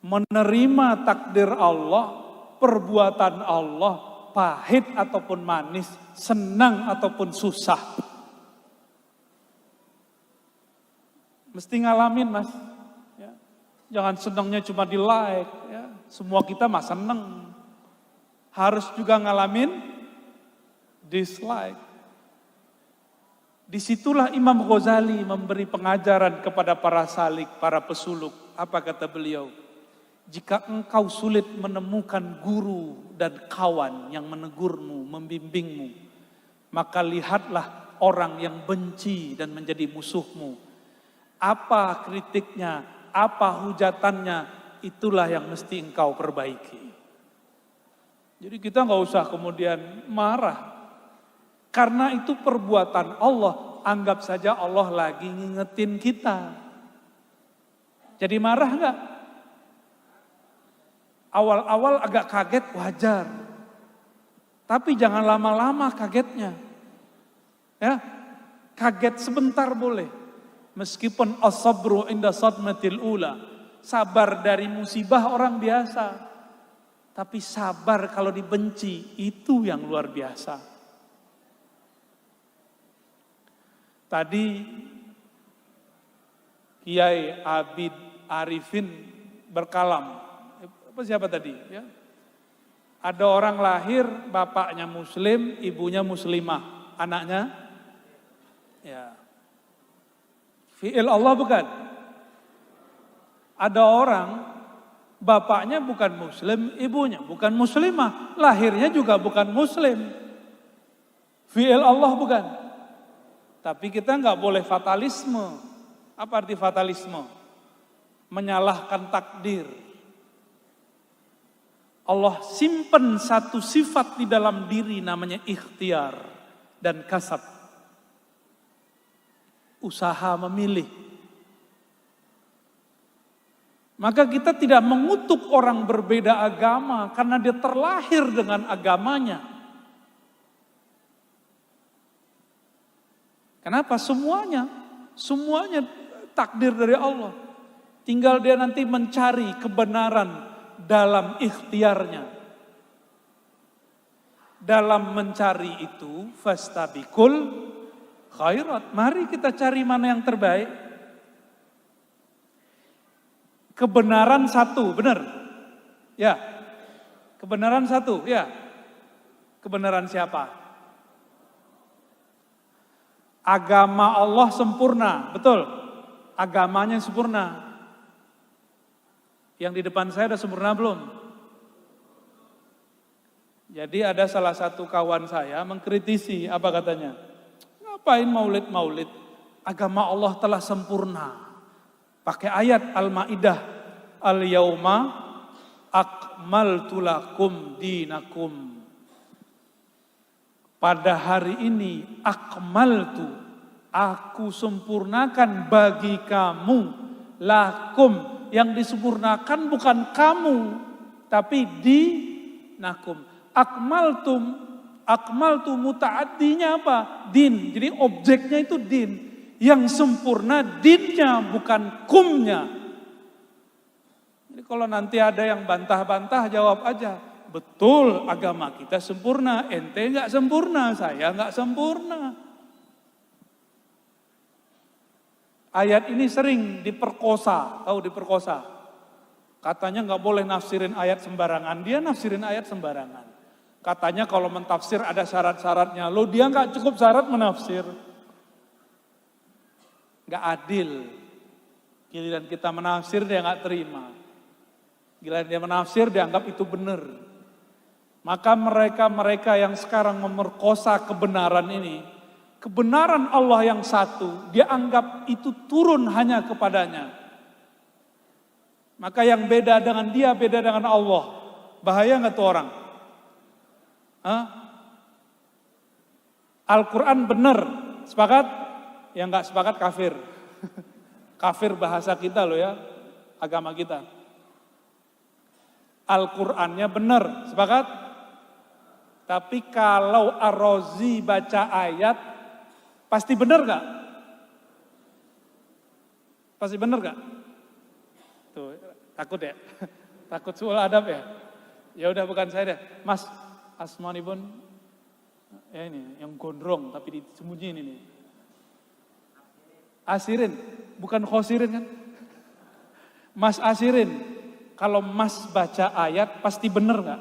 Menerima takdir Allah, perbuatan Allah, pahit ataupun manis, senang ataupun susah. Mesti ngalamin mas, ya. Jangan senangnya cuma di like, ya. Semua kita mah senang. Harus juga ngalamin dislike. Disitulah Imam Ghazali memberi pengajaran kepada para salik, para pesuluk. Apa kata beliau? Jika engkau sulit menemukan guru dan kawan yang menegurmu, membimbingmu, maka lihatlah orang yang benci dan menjadi musuhmu. Apa kritiknya, apa hujatannya, itulah yang mesti engkau perbaiki. Jadi kita nggak usah kemudian marah. Karena itu perbuatan Allah, anggap saja Allah lagi ngingetin kita. Jadi marah nggak? Awal-awal agak kaget wajar. Tapi jangan lama-lama kagetnya. Ya, kaget sebentar boleh. Meskipun as-sabru inda sadmatil ula, sabar dari musibah orang biasa. Tapi sabar kalau dibenci, itu yang luar biasa. Tadi Kiai Abid Arifin berkalam. Siapa tadi? Ya. Ada orang lahir, bapaknya muslim, ibunya muslimah. Anaknya? Ya. Fi'il Allah bukan? Ada orang, bapaknya bukan muslim, ibunya bukan muslimah. Lahirnya juga bukan muslim. Fi'il Allah bukan? Tapi kita nggak boleh fatalisme. Apa arti fatalisme? Menyalahkan takdir. Allah simpen satu sifat di dalam diri namanya ikhtiar dan kasab. Usaha memilih. Maka kita tidak mengutuk orang berbeda agama karena dia terlahir dengan agamanya. Kenapa? Semuanya takdir dari Allah. Tinggal dia nanti mencari kebenaran dalam ikhtiarnya. Dalam mencari itu, fastabikul khairat. Mari kita cari mana yang terbaik. Kebenaran satu, benar? Ya. Kebenaran satu, ya. Kebenaran siapa? Agama Allah sempurna, betul. Agamanya sempurna. Yang di depan saya udah sempurna belum? Jadi ada salah satu kawan saya mengkritisi, apa katanya? Ngapain maulid-maulid? Agama Allah telah sempurna. Pakai ayat Al-Maidah, Al-Yauma akmaltu lakum dinakum. Pada hari ini akmaltu, aku sempurnakan bagi kamu lakum. Yang disempurnakan bukan kamu, tapi dinakum. Akmaltu muta'addinya apa? Din. Jadi objeknya itu din. Yang sempurna dinnya, bukan kumnya. Jadi kalau nanti ada yang bantah-bantah, jawab aja. Betul, agama kita sempurna. Ente nggak sempurna, saya nggak sempurna. Ayat ini sering diperkosa, tahu diperkosa. Katanya nggak boleh nafsirin ayat sembarangan, dia nafsirin ayat sembarangan. Katanya kalau mentafsir ada syarat-syaratnya, lo dia nggak cukup syarat menafsir. Nggak adil. Giliran kita menafsir dia nggak terima. Giliran dia menafsir dianggap itu benar. Maka mereka yang sekarang memerkosa kebenaran ini, kebenaran Allah yang satu, dia anggap itu turun hanya kepadanya. Maka yang beda dengan dia, beda dengan Allah. Bahaya nggak tuh orang? Al-Quran benar, sepakat? Yang nggak sepakat kafir. Kafir bahasa kita loh ya, agama kita. Al-Qurannya benar, sepakat? Tapi kalau Ar-Razi baca ayat, pasti benar gak? Pasti benar gak? Tuh, takut ya? Takut soal adab ya? Ya udah bukan saya deh. Mas, Asmanipun ya ini yang gondrong tapi disembunyiin ini. Asirin, bukan khosirin kan? Mas Asirin, kalau Mas baca ayat pasti benar gak?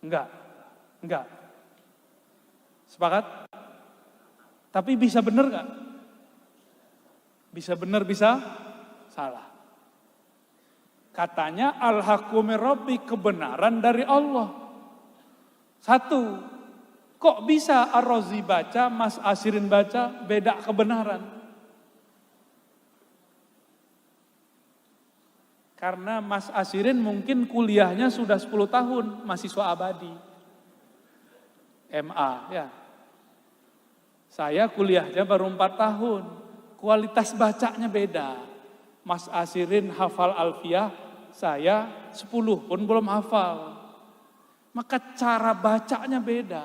Enggak. Sepakat? Tapi bisa benar gak? Bisa benar, bisa salah. Katanya al-haqqu mir rabbi, kebenaran dari Allah. Satu, kok bisa Ar-Razi baca, Mas Asirin baca, beda kebenaran? Karena Mas Asirin mungkin kuliahnya sudah 10 tahun, mahasiswa abadi. MA, ya. Saya kuliahnya baru 4 tahun, kualitas bacanya beda. Mas Asirin hafal Alfiyah, saya 10 pun belum hafal. Maka cara bacanya beda.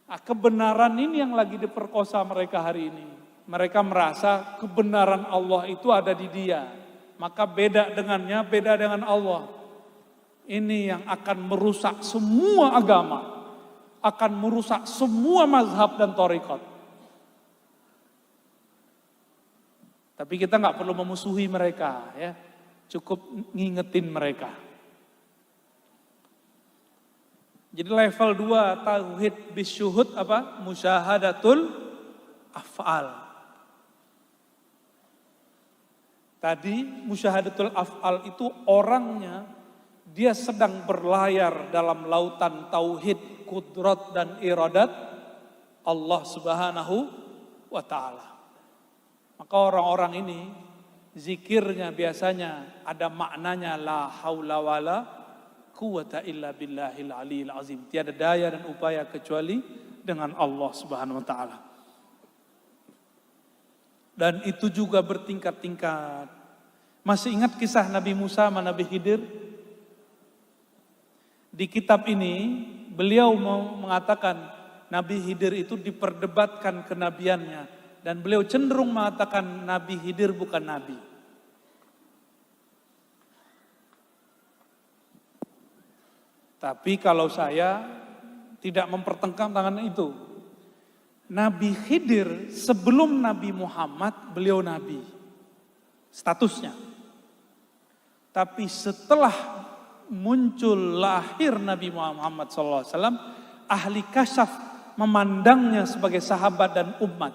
Nah, kebenaran ini yang lagi diperkosa mereka hari ini. Mereka merasa kebenaran Allah itu ada di dia. maka beda dengannya, beda dengan Allah. Ini yang akan merusak semua agama, akan merusak semua mazhab dan thariqat. Tapi kita nggak perlu memusuhi mereka, ya. Cukup ngingetin mereka. Jadi level 2 tauhid bisyuhud apa? Musyahadatul af'al. Tadi musyahadatul af'al itu orangnya dia sedang berlayar dalam lautan tauhid, kudrat dan iradat Allah Subhanahu wa taala. Maka orang-orang ini zikirnya biasanya ada maknanya la haula wala quwata illa billahil aliyil azim. Tiada daya dan upaya kecuali dengan Allah Subhanahu wa taala. Dan itu juga bertingkat-tingkat. Masih ingat kisah Nabi Musa sama Nabi Khidir? Di kitab ini beliau mengatakan Nabi Khidir itu diperdebatkan kenabiannya. Dan beliau cenderung mengatakan Nabi Khidir bukan Nabi. Tapi kalau saya tidak mempertentangkan itu. Nabi Khidir sebelum Nabi Muhammad beliau Nabi. Statusnya. Tapi setelah muncul lahir Nabi Muhammad SAW, ahli kasyaf memandangnya sebagai sahabat dan umat.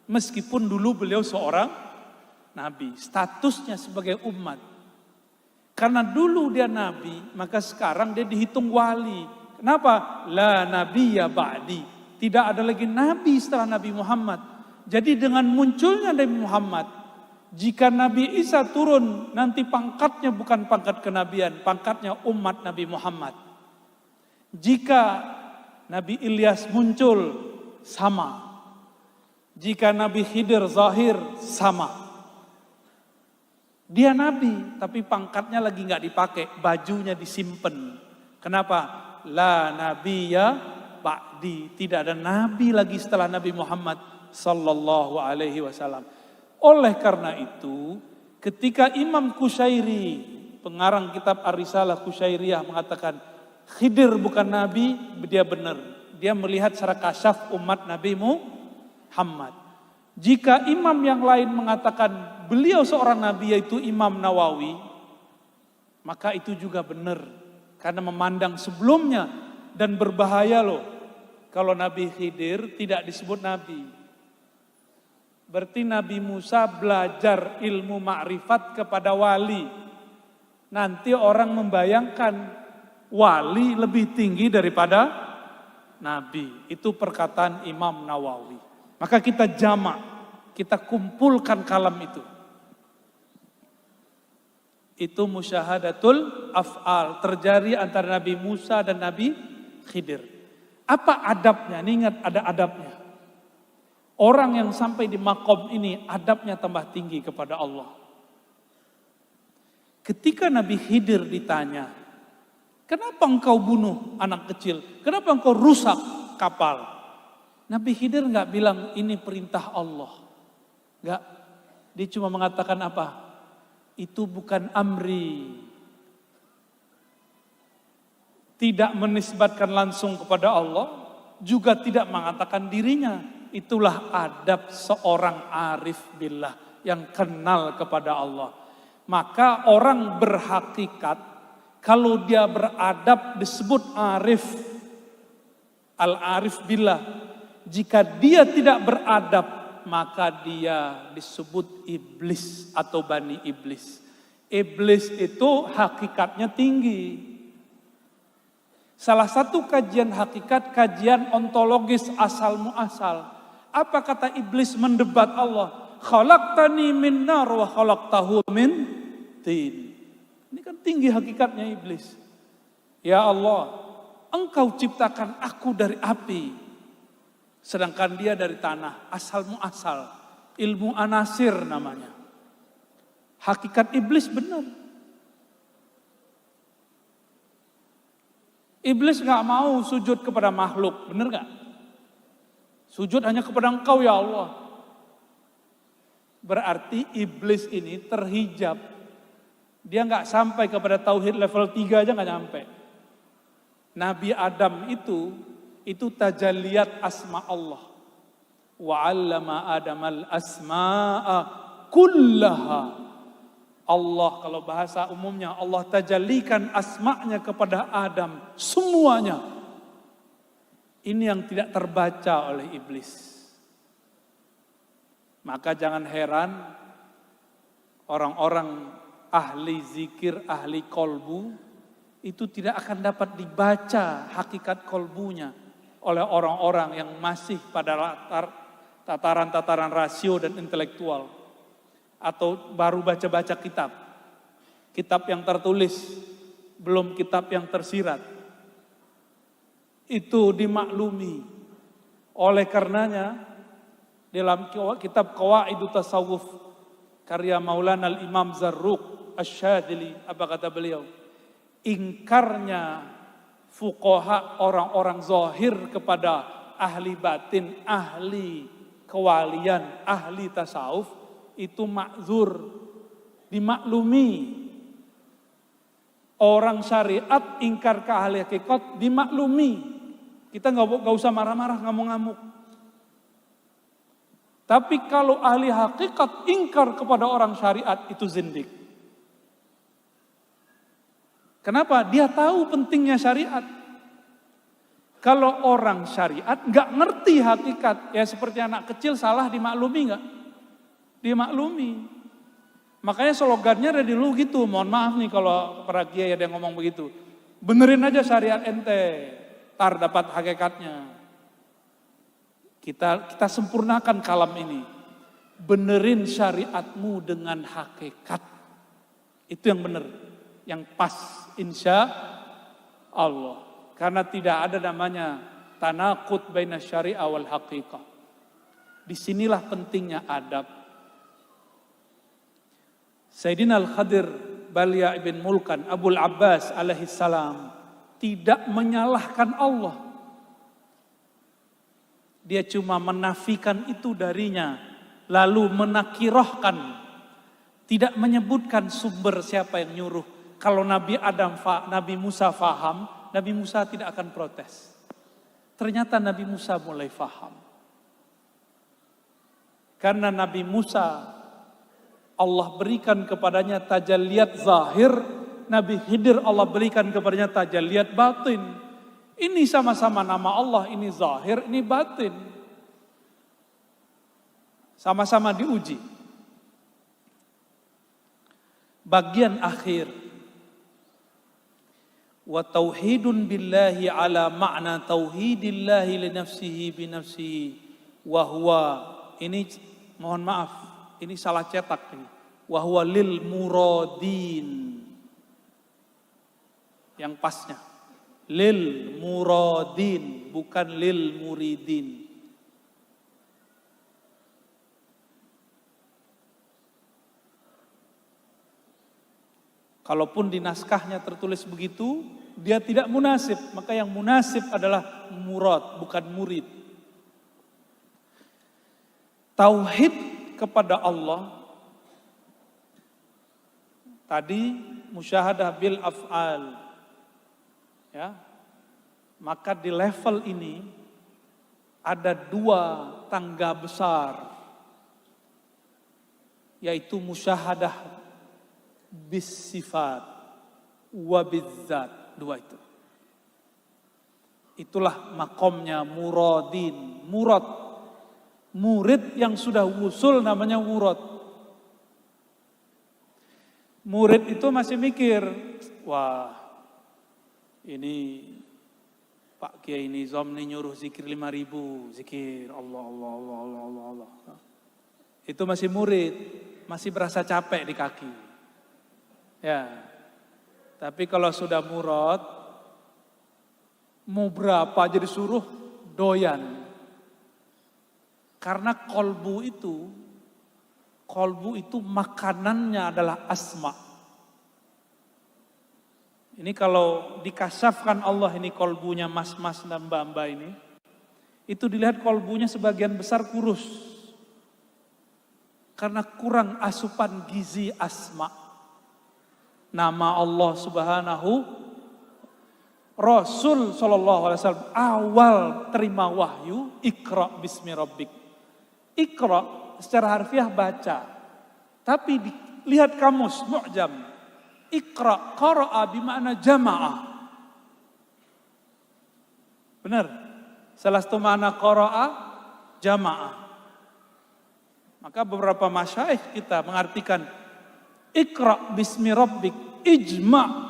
Meskipun dulu beliau seorang nabi, statusnya sebagai umat. Karena dulu dia nabi, maka sekarang dia dihitung wali. Kenapa? La nabiyya ba'di. Tidak ada lagi nabi setelah Nabi Muhammad. Jadi dengan munculnya Nabi Muhammad, jika Nabi Isa turun, nanti pangkatnya bukan pangkat kenabian, pangkatnya umat Nabi Muhammad. Jika Nabi Ilyas muncul, sama. Jika Nabi Khidir zahir, sama. Dia nabi, tapi pangkatnya lagi nggak dipakai, bajunya disimpan. Kenapa? La nabiyya ba'di. Tidak ada nabi lagi setelah Nabi Muhammad sallallahu alaihi wasallam. Oleh karena itu, ketika Imam Qushairi, pengarang kitab Ar-Risalah Qushairiyah mengatakan Khidir bukan nabi, dia benar. Dia melihat secara kasyaf umat Nabi Muhammad. Jika imam yang lain mengatakan beliau seorang nabi yaitu Imam Nawawi, maka itu juga benar. Karena memandang sebelumnya dan berbahaya loh. Kalau Nabi Khidir tidak disebut nabi. Berarti Nabi Musa belajar ilmu ma'rifat kepada wali. Nanti orang membayangkan wali lebih tinggi daripada nabi. Itu perkataan Imam Nawawi. Maka kita jamak, kita kumpulkan kalam itu. Itu musyahadatul af'al, terjadi antara Nabi Musa dan Nabi Khidir. Apa adabnya? Ini ingat ada adabnya. Orang yang sampai di makom ini adabnya tambah tinggi kepada Allah. Ketika Nabi Khidir ditanya, kenapa engkau bunuh anak kecil? Kenapa engkau rusak kapal? Nabi Khidir nggak bilang ini perintah Allah. Nggak. Dia cuma mengatakan apa? Itu bukan amri. Tidak menisbatkan langsung kepada Allah. Juga tidak mengatakan dirinya. Itulah adab seorang arif billah yang kenal kepada Allah. Maka orang berhakikat, kalau dia beradab disebut arif. Al-arif billah. Jika dia tidak beradab, maka dia disebut iblis atau bani iblis. Iblis itu hakikatnya tinggi. Salah satu kajian hakikat, kajian ontologis asal muasal. Apa kata iblis mendebat Allah? Khalaqtani min nar wa khalaqtahu min tin. Ini kan tinggi hakikatnya iblis. Ya Allah, engkau ciptakan aku dari api. Sedangkan dia dari tanah, asal muasal, ilmu anasir namanya. Hakikat iblis benar. Iblis gak mau sujud kepada makhluk, benar gak? Sujud hanya kepada engkau ya Allah. Berarti iblis ini terhijab Dia nggak sampai kepada tauhid level 3 aja nggak nyampe. Nabi Adam itu tajalliyat asma Allah. Wa 'allama Adamal asma'a kullaha. Allah kalau bahasa umumnya Allah tajallikan asma'nya kepada Adam semuanya. Ini yang tidak terbaca oleh iblis. Maka jangan heran orang-orang ahli zikir, ahli kolbu itu tidak akan dapat dibaca hakikat kolbunya oleh orang-orang yang masih pada tataran-tataran rasio dan intelektual. Atau baru baca-baca kitab yang tertulis, belum kitab yang tersirat. Itu dimaklumi. Oleh karenanya, dalam kitab Qawaidut Tasawuf, karya Maulana Al-Imam Zarruq Asy-Syadzili, apa kata beliau? Ingkarnya fuqaha orang-orang zahir kepada ahli batin, ahli kewalian, ahli tasawuf, itu makzur, dimaklumi. Orang syariat ingkar ke ahli hakikat dimaklumi. Kita nggak usah marah-marah, ngamuk-ngamuk. Tapi kalau ahli hakikat ingkar kepada orang syariat itu zindik. Kenapa? Dia tahu pentingnya syariat. Kalau orang syariat nggak ngerti hakikat, ya seperti anak kecil salah dimaklumi nggak? Dimaklumi. Makanya slogannya dari dulu gitu. Mohon maaf nih kalau para kiai ada yang ngomong begitu. Benerin aja syariat ente, tar dapat hakikatnya. Kita sempurnakan kalam ini. Benerin syariatmu dengan hakikat. Itu yang benar, yang pas, insya Allah. Karena tidak ada namanya tanaqud baina syariah wal haqiqah. Disinilah pentingnya adab. Sayyidina Al-Khadir Balya ibn Mulkan Abul Abbas alaihissalam tidak menyalahkan Allah. Dia cuma menafikan itu darinya, lalu menakirahkan, tidak menyebutkan sumber siapa yang nyuruh. Kalau Nabi Musa faham, Nabi Musa tidak akan protes. Ternyata Nabi Musa mulai faham. Karena Nabi Musa Allah berikan kepadanya tajalliyat zahir, Nabi Khidir Allah berikan kepadanya tajalliyat batin. Ini sama-sama nama Allah, ini zahir, ini batin. Sama-sama diuji. Bagian akhir. Wa tauhidun billahi ala ma'na tauhidillahi li nafsihi bi nafsihi wa huwa, ini mohon maaf, ini salah cetak ini. Wa huwa lil muradin. Yang pasnya lil muradin, bukan lil muridin. Kalaupun di naskahnya tertulis begitu, dia tidak munasib. Maka yang munasib adalah murad, bukan murid. Tauhid kepada Allah tadi musyahadah bil af'al, ya. Maka di level ini ada dua tangga besar, yaitu musyahadah bis sifat wa bizzat, dua itu. Itulah makomnya muradin, murad. Murid yang sudah wusul namanya murad. Murid itu masih mikir, wah ini Pak Kiai Nizam nih nyuruh zikir 5.000, zikir Allah, Allah, Allah, Allah, Allah, Allah. Itu masih murid, masih berasa capek di kaki. Ya, tapi kalau sudah murad, mau berapa aja disuruh doyan. Karena kolbu itu makanannya adalah asma. Ini kalau dikasafkan Allah ini kolbunya mas-mas dan mbak-mbak ini, itu dilihat kolbunya sebagian besar kurus. Karena kurang asupan gizi asma. nama Allah Subhanahu. Rasul sallallahu alaihi wasallam awal terima wahyu, Iqra bismi rabbik. Iqra secara harfiah baca. Tapi lihat kamus mu'jam. Iqra qara'a bermakna jama'ah. Benar? Salah satu makna qara'a jama'ah. Maka beberapa masyayikh kita mengartikan Iqra bismi rabbik, ijma',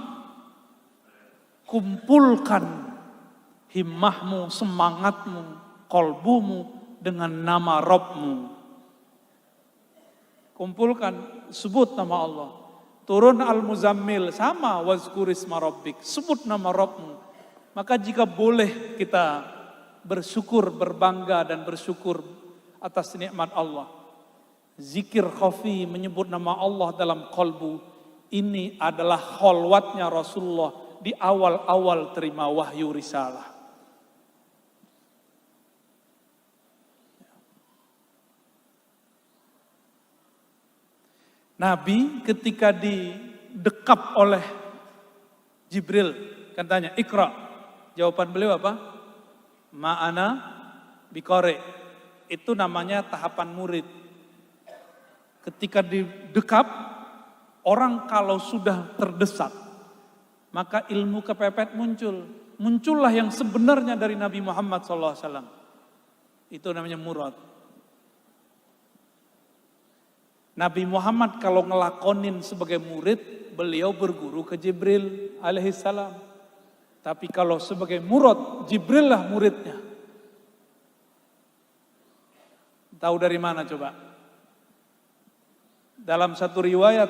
kumpulkan himmahmu, semangatmu, kolbumu dengan nama Rabbmu. Kumpulkan, sebut nama Allah. Turun Al-Muzammil, sama wazkurisma rabbik, sebut nama Rabbmu. Maka jika boleh kita bersyukur, berbangga dan bersyukur atas nikmat Allah. Zikir khafi, menyebut nama Allah dalam kolbu, ini adalah kholwatnya Rasulullah di awal-awal terima wahyu risalah. Nabi ketika didekap oleh Jibril, kan tanya, Iqra. Jawaban beliau apa? Ma'ana biqari. Itu namanya tahapan murid. Ketika didekap, orang kalau sudah terdesak, maka ilmu kepepet muncul. Muncullah yang sebenarnya dari Nabi Muhammad SAW. Itu namanya murad. Nabi Muhammad kalau ngelakonin sebagai murid, beliau berguru ke Jibril alaihissalam. Tapi kalau sebagai murad, Jibril lah muridnya. Tahu dari mana coba? Dalam satu riwayat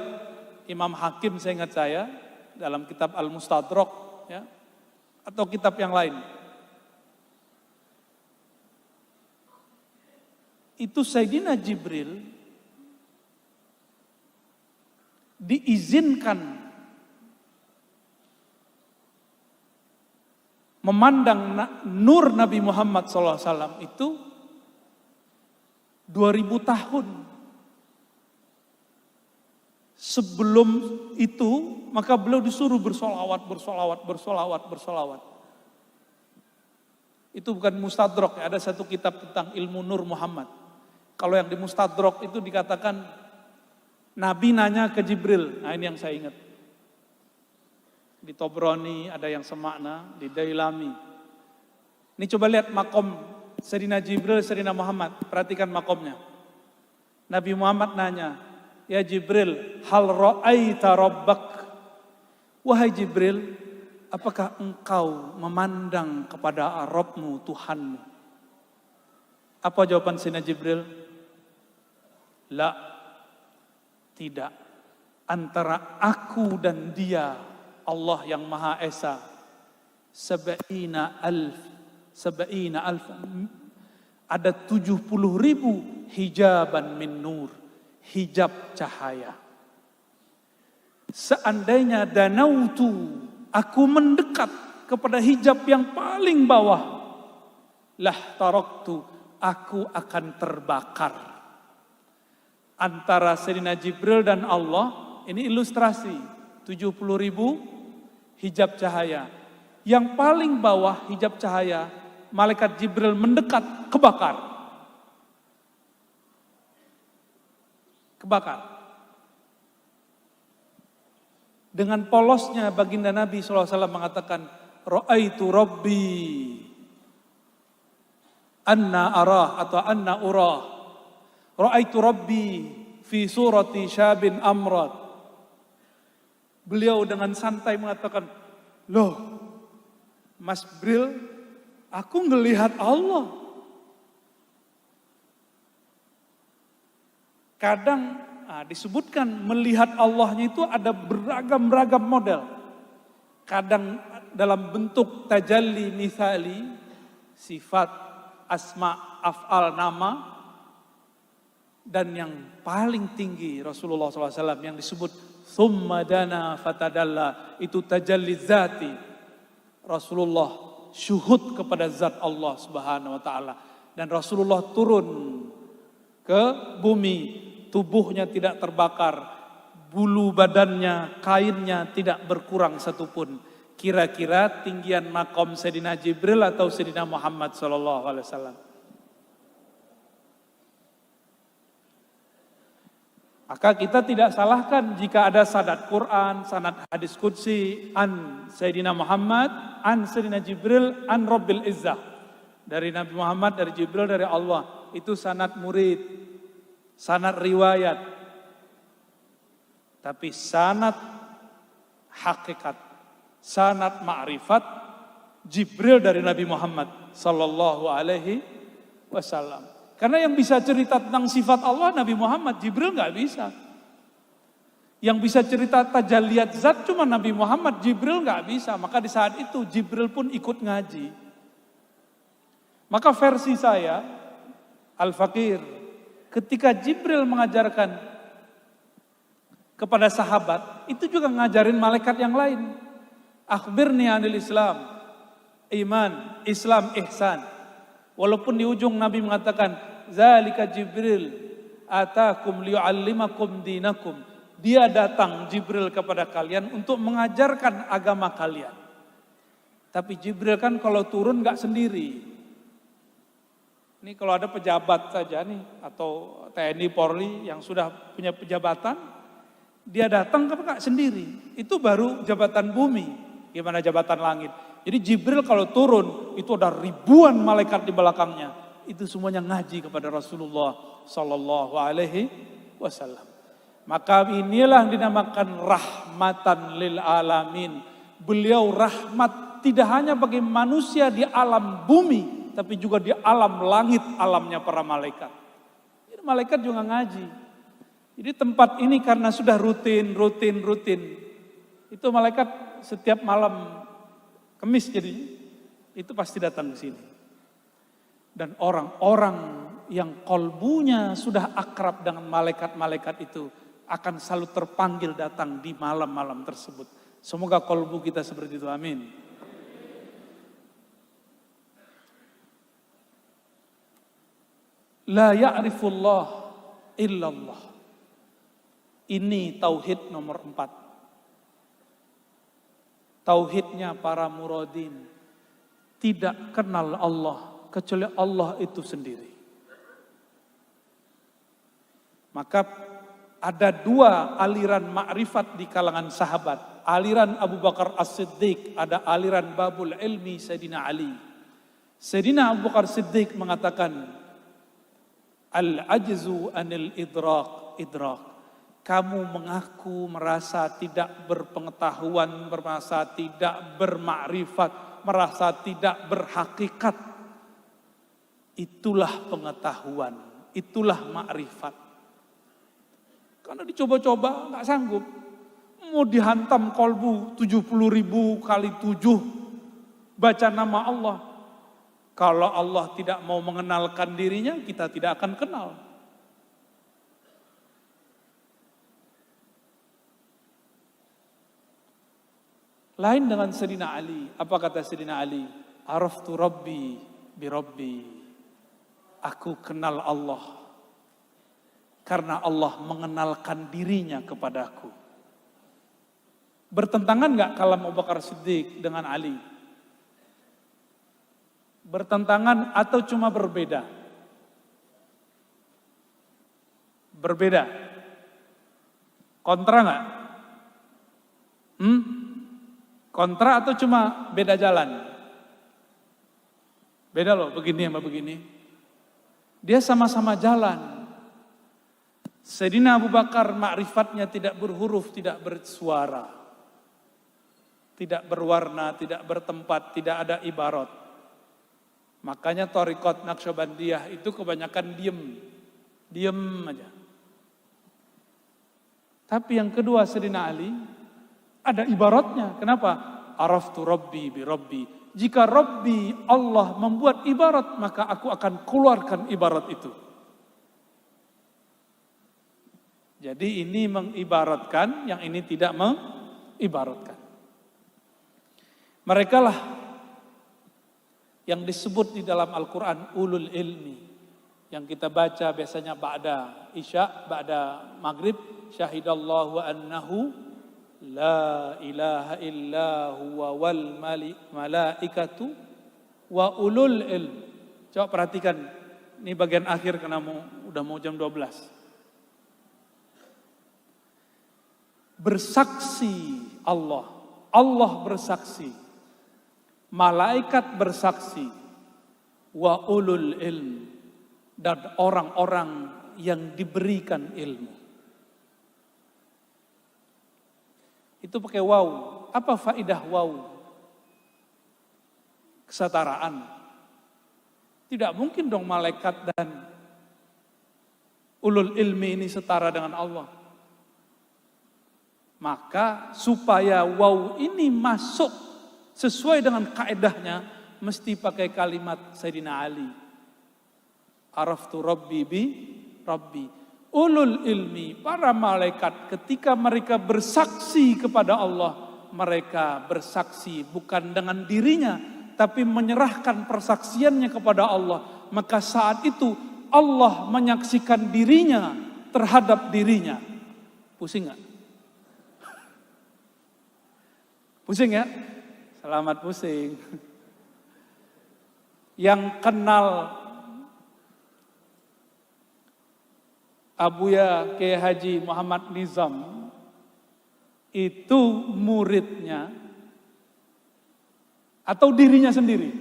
Imam Hakim, saya ingat saya, dalam kitab Al-Mustadrak, ya, atau kitab yang lain. Itu Sayyidina Jibril diizinkan memandang nur Nabi Muhammad SAW itu 2000 tahun. Sebelum itu, maka beliau disuruh bersolawat. Itu bukan mustadrak, ya. Ada satu kitab tentang ilmu Nur Muhammad. Kalau yang di mustadrak itu dikatakan, Nabi nanya ke Jibril. Nah, ini yang saya ingat. Di Tobroni ada yang semakna, di Dailami. Ini coba lihat makom Sayyidina Jibril, Sayyidina Muhammad. Perhatikan makomnya. Nabi Muhammad nanya, ya Jibril, hal ra'aita rabbak? Wahai Jibril, apakah engkau memandang kepada Rabbmu, Tuhanmu? Apa jawaban Sayyidina Jibril? La, tidak. Antara aku dan dia, Allah yang Maha Esa, 70.000, ada 70.000 hijaban min nur. Hijab cahaya. Seandainya danautu, aku mendekat kepada hijab yang paling bawah, lah taraktu, aku akan terbakar. Antara Sayyidina Jibril dan Allah, ini ilustrasi, 70.000 hijab cahaya. Yang paling bawah hijab cahaya, malaikat Jibril mendekat, kebakar. Dengan polosnya baginda Nabi SAW mengatakan, Ra'aitu Rabbi anna arah atau anna urah. Ra'aitu Rabbi fi surati syabin amrad. Beliau dengan santai mengatakan, loh Mas Bril, aku ngelihat Allah. Kadang disebutkan melihat Allahnya itu ada beragam-ragam model. Kadang dalam bentuk tajalli misali, sifat, asma, af'al, nama. Dan yang paling tinggi Rasulullah SAW yang disebut thumma dana fatadalla, itu tajalli zati. Rasulullah syuhud kepada zat Allah Subhanahu wa ta'ala. Dan Rasulullah turun ke bumi, tubuhnya tidak terbakar, bulu badannya, kainnya tidak berkurang satupun. Kira-kira tinggian makom Sayyidina Jibril atau Sayyidina Muhammad sallallahu alaihi wasallam? Maka kita tidak salahkan jika ada sanad Quran, sanad hadis qudsi, an Sayyidina Muhammad, an Sayyidina Jibril, an Rabbil Izzah. Dari Nabi Muhammad, dari Jibril, dari Allah. Itu sanad murid, sanad riwayat. Tapi sanad hakikat, sanad ma'rifat, Jibril dari Nabi Muhammad sallallahu alaihi wasallam. Karena yang bisa cerita tentang sifat Allah Nabi Muhammad, Jibril nggak bisa. Yang bisa cerita tajalliyat zat cuma Nabi Muhammad, Jibril nggak bisa. Maka di saat itu Jibril pun ikut ngaji. Maka versi saya, Al-Fakir, ketika Jibril mengajarkan kepada sahabat, itu juga ngajarin malaikat yang lain. Akhbirni anil Islam, iman, Islam, ihsan. Walaupun di ujung Nabi mengatakan, Zalika Jibril atakum liyu'allimakum dinakum. Dia datang Jibril kepada kalian untuk mengajarkan agama kalian. Tapi Jibril kan kalau turun gak sendiri. Ini kalau ada pejabat saja nih, atau TNI Polri yang sudah punya pejabatan, dia datang gak sendiri. Itu baru jabatan bumi, gimana jabatan langit. Jadi Jibril kalau turun, itu ada ribuan malaikat di belakangnya. Itu semuanya ngaji kepada Rasulullah sallallahu alaihi wasallam. Maka inilah yang dinamakan rahmatan lil alamin. Beliau rahmat tidak hanya bagi manusia di alam bumi, tapi juga di alam langit, alamnya para malaikat. Jadi malaikat juga ngaji. Jadi tempat ini karena sudah rutin. Itu malaikat setiap malam Kamis jadi itu pasti datang ke sini. Dan orang-orang yang kolbunya sudah akrab dengan malaikat-malaikat itu akan selalu terpanggil datang di malam-malam tersebut. Semoga kolbu kita seperti itu, amin. La ya'rifullah illallah. Ini tauhid nomor 4. Tauhidnya para muradin. Tidak kenal Allah kecuali Allah itu sendiri. Maka ada 2 aliran ma'rifat di kalangan sahabat. Aliran Abu Bakar As-Siddiq, ada aliran Babul Ilmi Sayyidina Ali. Sayyidina Abu Bakar Siddiq mengatakan, Al-ajzu anil idrak. Kamu mengaku merasa tidak berpengetahuan, merasa tidak bermakrifat, merasa tidak berhakikat. Itulah pengetahuan, itulah makrifat. Karena dicoba-coba nggak sanggup. Mau dihantam kolbu 70.000 kali 7 baca nama Allah. Kalau Allah tidak mau mengenalkan dirinya, kita tidak akan kenal. Lain dengan Sayyidina Ali. Apa kata Sayyidina Ali? Araftu Rabbi bi Rabbi. Aku kenal Allah karena Allah mengenalkan dirinya kepadaku. Bertentangan nggak kalam Abu Bakar Siddiq dengan Ali? Bertentangan atau cuma berbeda? Berbeda. Kontra nggak? Kontra atau cuma beda jalan? Beda loh, begini sama begini. Dia sama-sama jalan. Sayyidina Abu Bakar ma'rifatnya tidak berhuruf, tidak bersuara. Tidak berwarna, tidak bertempat, tidak ada ibarat. Makanya Thariqat Naqsyabandiyah itu kebanyakan diem aja. Tapi yang kedua Sayyidina Ali ada ibaratnya. Kenapa? Araftu Rabbi bi Rabbi. Jika Rabbi Allah membuat ibarat, maka aku akan keluarkan ibarat itu. Jadi ini mengibaratkan, yang ini tidak mengibaratkan. Merekalah yang disebut di dalam Al-Quran ulul ilmi. Yang kita baca biasanya ba'da isya, ba'da maghrib, syahidallahu annahu la ilaha illa huwa wal malaikatu wa ulul ilm. Coba perhatikan, ini bagian akhir karena udah mau jam 12. Bersaksi Allah, Allah bersaksi, malaikat bersaksi, wa ulul ilm, dan orang-orang yang diberikan ilmu. Itu pakai waw. Apa faidah waw? Kesetaraan. Tidak mungkin dong malaikat dan ulul ilmi ini setara dengan Allah. Maka supaya waw ini masuk sesuai dengan kaedahnya, mesti pakai kalimat Sayyidina Ali. Araftu Rabbi bi Rabbi. Ulul ilmi, para malaikat ketika mereka bersaksi kepada Allah, mereka bersaksi bukan dengan dirinya, tapi menyerahkan persaksiannya kepada Allah. Maka saat itu Allah menyaksikan dirinya terhadap dirinya. Pusing gak? Pusing ya? Selamat pusing. Yang kenal Abuya Kiai Haji Muhammad Nizam itu muridnya atau dirinya sendiri?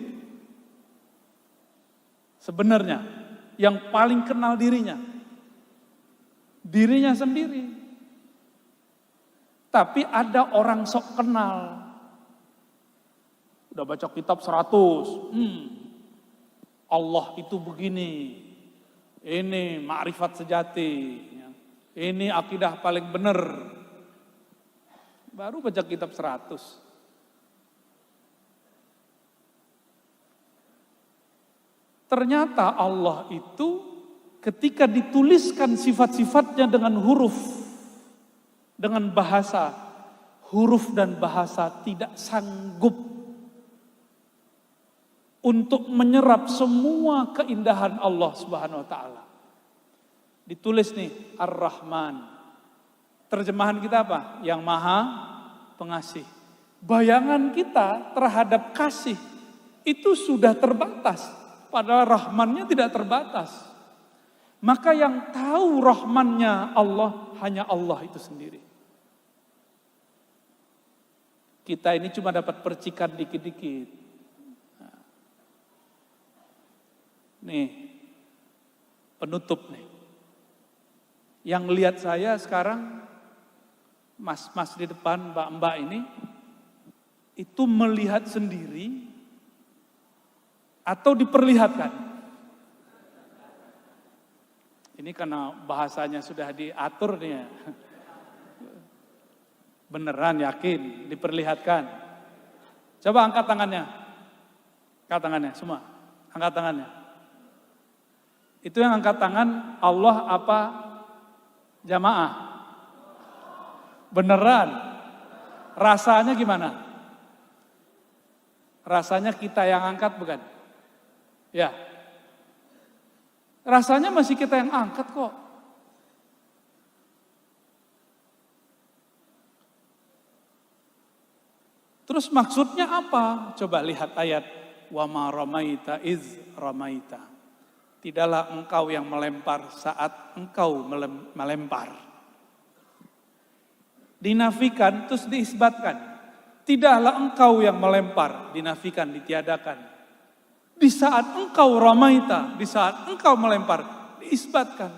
Sebenarnya yang paling kenal dirinya sendiri. Tapi ada orang sok kenal. Udah baca kitab 100. Allah itu begini. Ini ma'rifat sejati. Ini akidah paling benar. Baru baca kitab 100. Ternyata Allah itu ketika dituliskan sifat-sifatnya dengan huruf, dengan bahasa, huruf dan bahasa tidak sanggup untuk menyerap semua keindahan Allah Subhanahu wa taala. Ditulis nih Ar-Rahman. Terjemahan kita apa? Yang Maha Pengasih. Bayangan kita terhadap kasih itu sudah terbatas, padahal Rahmannya tidak terbatas. Maka yang tahu Rahmannya Allah hanya Allah itu sendiri. Kita ini cuma dapat percikan dikit-dikit. Nih, penutup nih. Yang lihat saya sekarang, mas-mas di depan, mbak-mbak ini, itu melihat sendiri atau diperlihatkan? Ini karena bahasanya sudah diatur nih ya. Beneran yakin diperlihatkan? Coba angkat tangannya. Angkat tangannya semua. Angkat tangannya. Itu yang angkat tangan Allah apa jamaah? Beneran? Rasanya gimana? Rasanya kita yang angkat bukan? Ya. Rasanya masih kita yang angkat kok. Terus maksudnya apa? Coba lihat ayat. Wa ma ramaita iz ramaita. Tidaklah engkau yang melempar saat engkau melempar. Dinafikan terus diisbatkan. Tidaklah engkau yang melempar, dinafikan, ditiadakan. Di saat engkau ramaita, di saat engkau melempar, diisbatkan.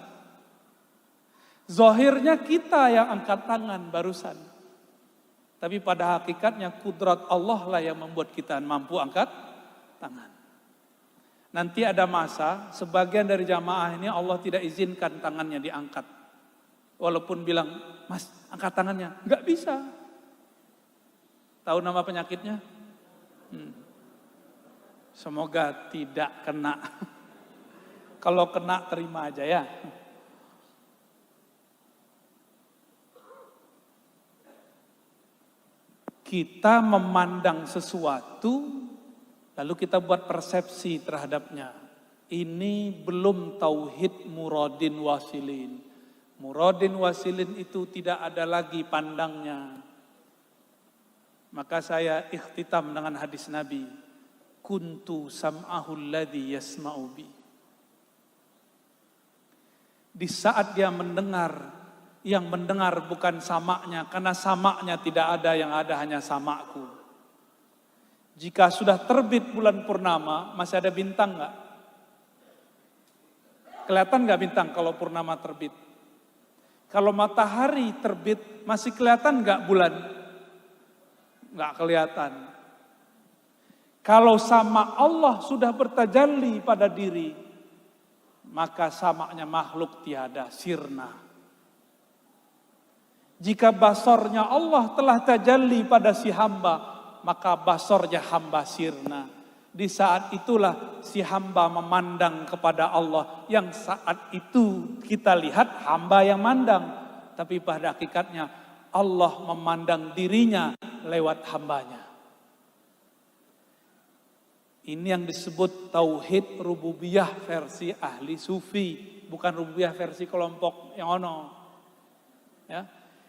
Zahirnya kita yang angkat tangan barusan. Tapi pada hakikatnya kudrat Allah lah yang membuat kita mampu angkat tangan. Nanti ada masa, sebagian dari jamaah ini Allah tidak izinkan tangannya diangkat. Walaupun bilang, mas angkat tangannya, nggak bisa. Tahu nama penyakitnya? Semoga tidak kena. Kalau kena terima aja ya. Kita memandang sesuatu, lalu kita buat persepsi terhadapnya. ini belum tauhid muradin wasilin. Muradin wasilin itu tidak ada lagi pandangnya. Maka saya ikhtitam dengan hadis Nabi, kuntu sam'ahu alladhi yasma'u bi. Di saat dia mendengar, yang mendengar bukan samaknya, karena samaknya tidak ada, yang ada hanya samakku. Jika sudah terbit bulan purnama, masih ada bintang nggak? Kelihatan nggak bintang kalau purnama terbit? Kalau matahari terbit, masih kelihatan nggak bulan? Nggak kelihatan. Kalau sama Allah sudah bertajalli pada diri, maka samaknya makhluk tiada, sirna. Jika basornya Allah telah tajalli pada si hamba, maka basornya hamba sirna. Di saat itulah si hamba memandang kepada Allah, yang saat itu kita lihat hamba yang mandang, tapi pada hakikatnya Allah memandang dirinya lewat hambanya. Ini yang disebut tauhid rububiyah versi ahli sufi, bukan rububiyah versi kelompok yang ono. Ya.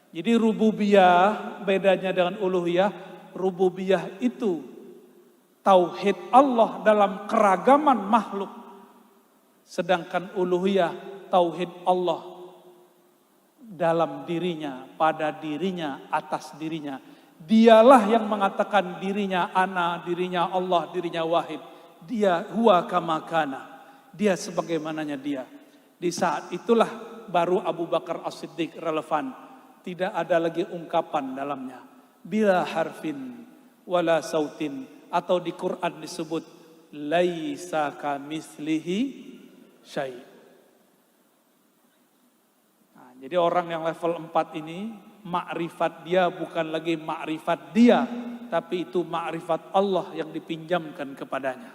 Jadi rububiyah bedanya dengan uluhiyah. Rububiyah itu tauhid Allah dalam keragaman makhluk. Sedangkan uluhiyah tauhid Allah dalam dirinya, pada dirinya, atas dirinya. Dialah yang mengatakan dirinya ana, dirinya Allah, dirinya wahid. Dia huwa kama kana. Dia sebagaimananya dia. Di saat itulah baru Abu Bakar As-Siddiq relevan. Tidak ada lagi ungkapan dalamnya. Bila harfin wala sautin, atau di Quran disebut laisa kamitslihi syai'. Nah, jadi orang yang level 4 ini, makrifat dia bukan lagi makrifat dia, tapi itu makrifat Allah yang dipinjamkan kepadanya.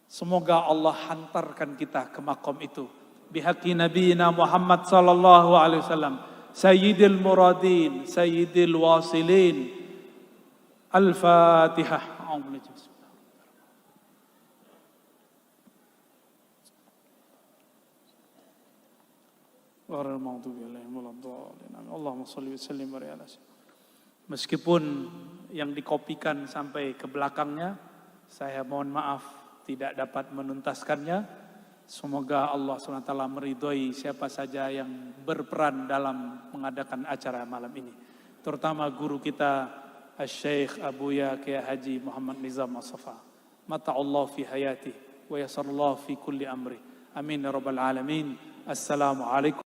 Semoga Allah hantarkan kita ke makom itu. Bihaqi nabiyina Muhammad sallallahu alaihi wasallam, sayyidil muradin, sayyidil wasilin. Al-Fatihah. Allahumma shalli wa sallim wa barik ala sayyidina. Meskipun yang dikopikan sampai ke belakangnya, saya mohon maaf tidak dapat menuntaskannya. Semoga Allah SWT meridhoi siapa saja yang berperan dalam mengadakan acara malam ini. Terutama guru kita Al-Syeikh Abuya Kiai Haji Muhammad Nizam As-Safa. Mata'allah fi hayati wa yasarallah fi kulli amri. Amin ya rabbal alamin. Assalamualaikum.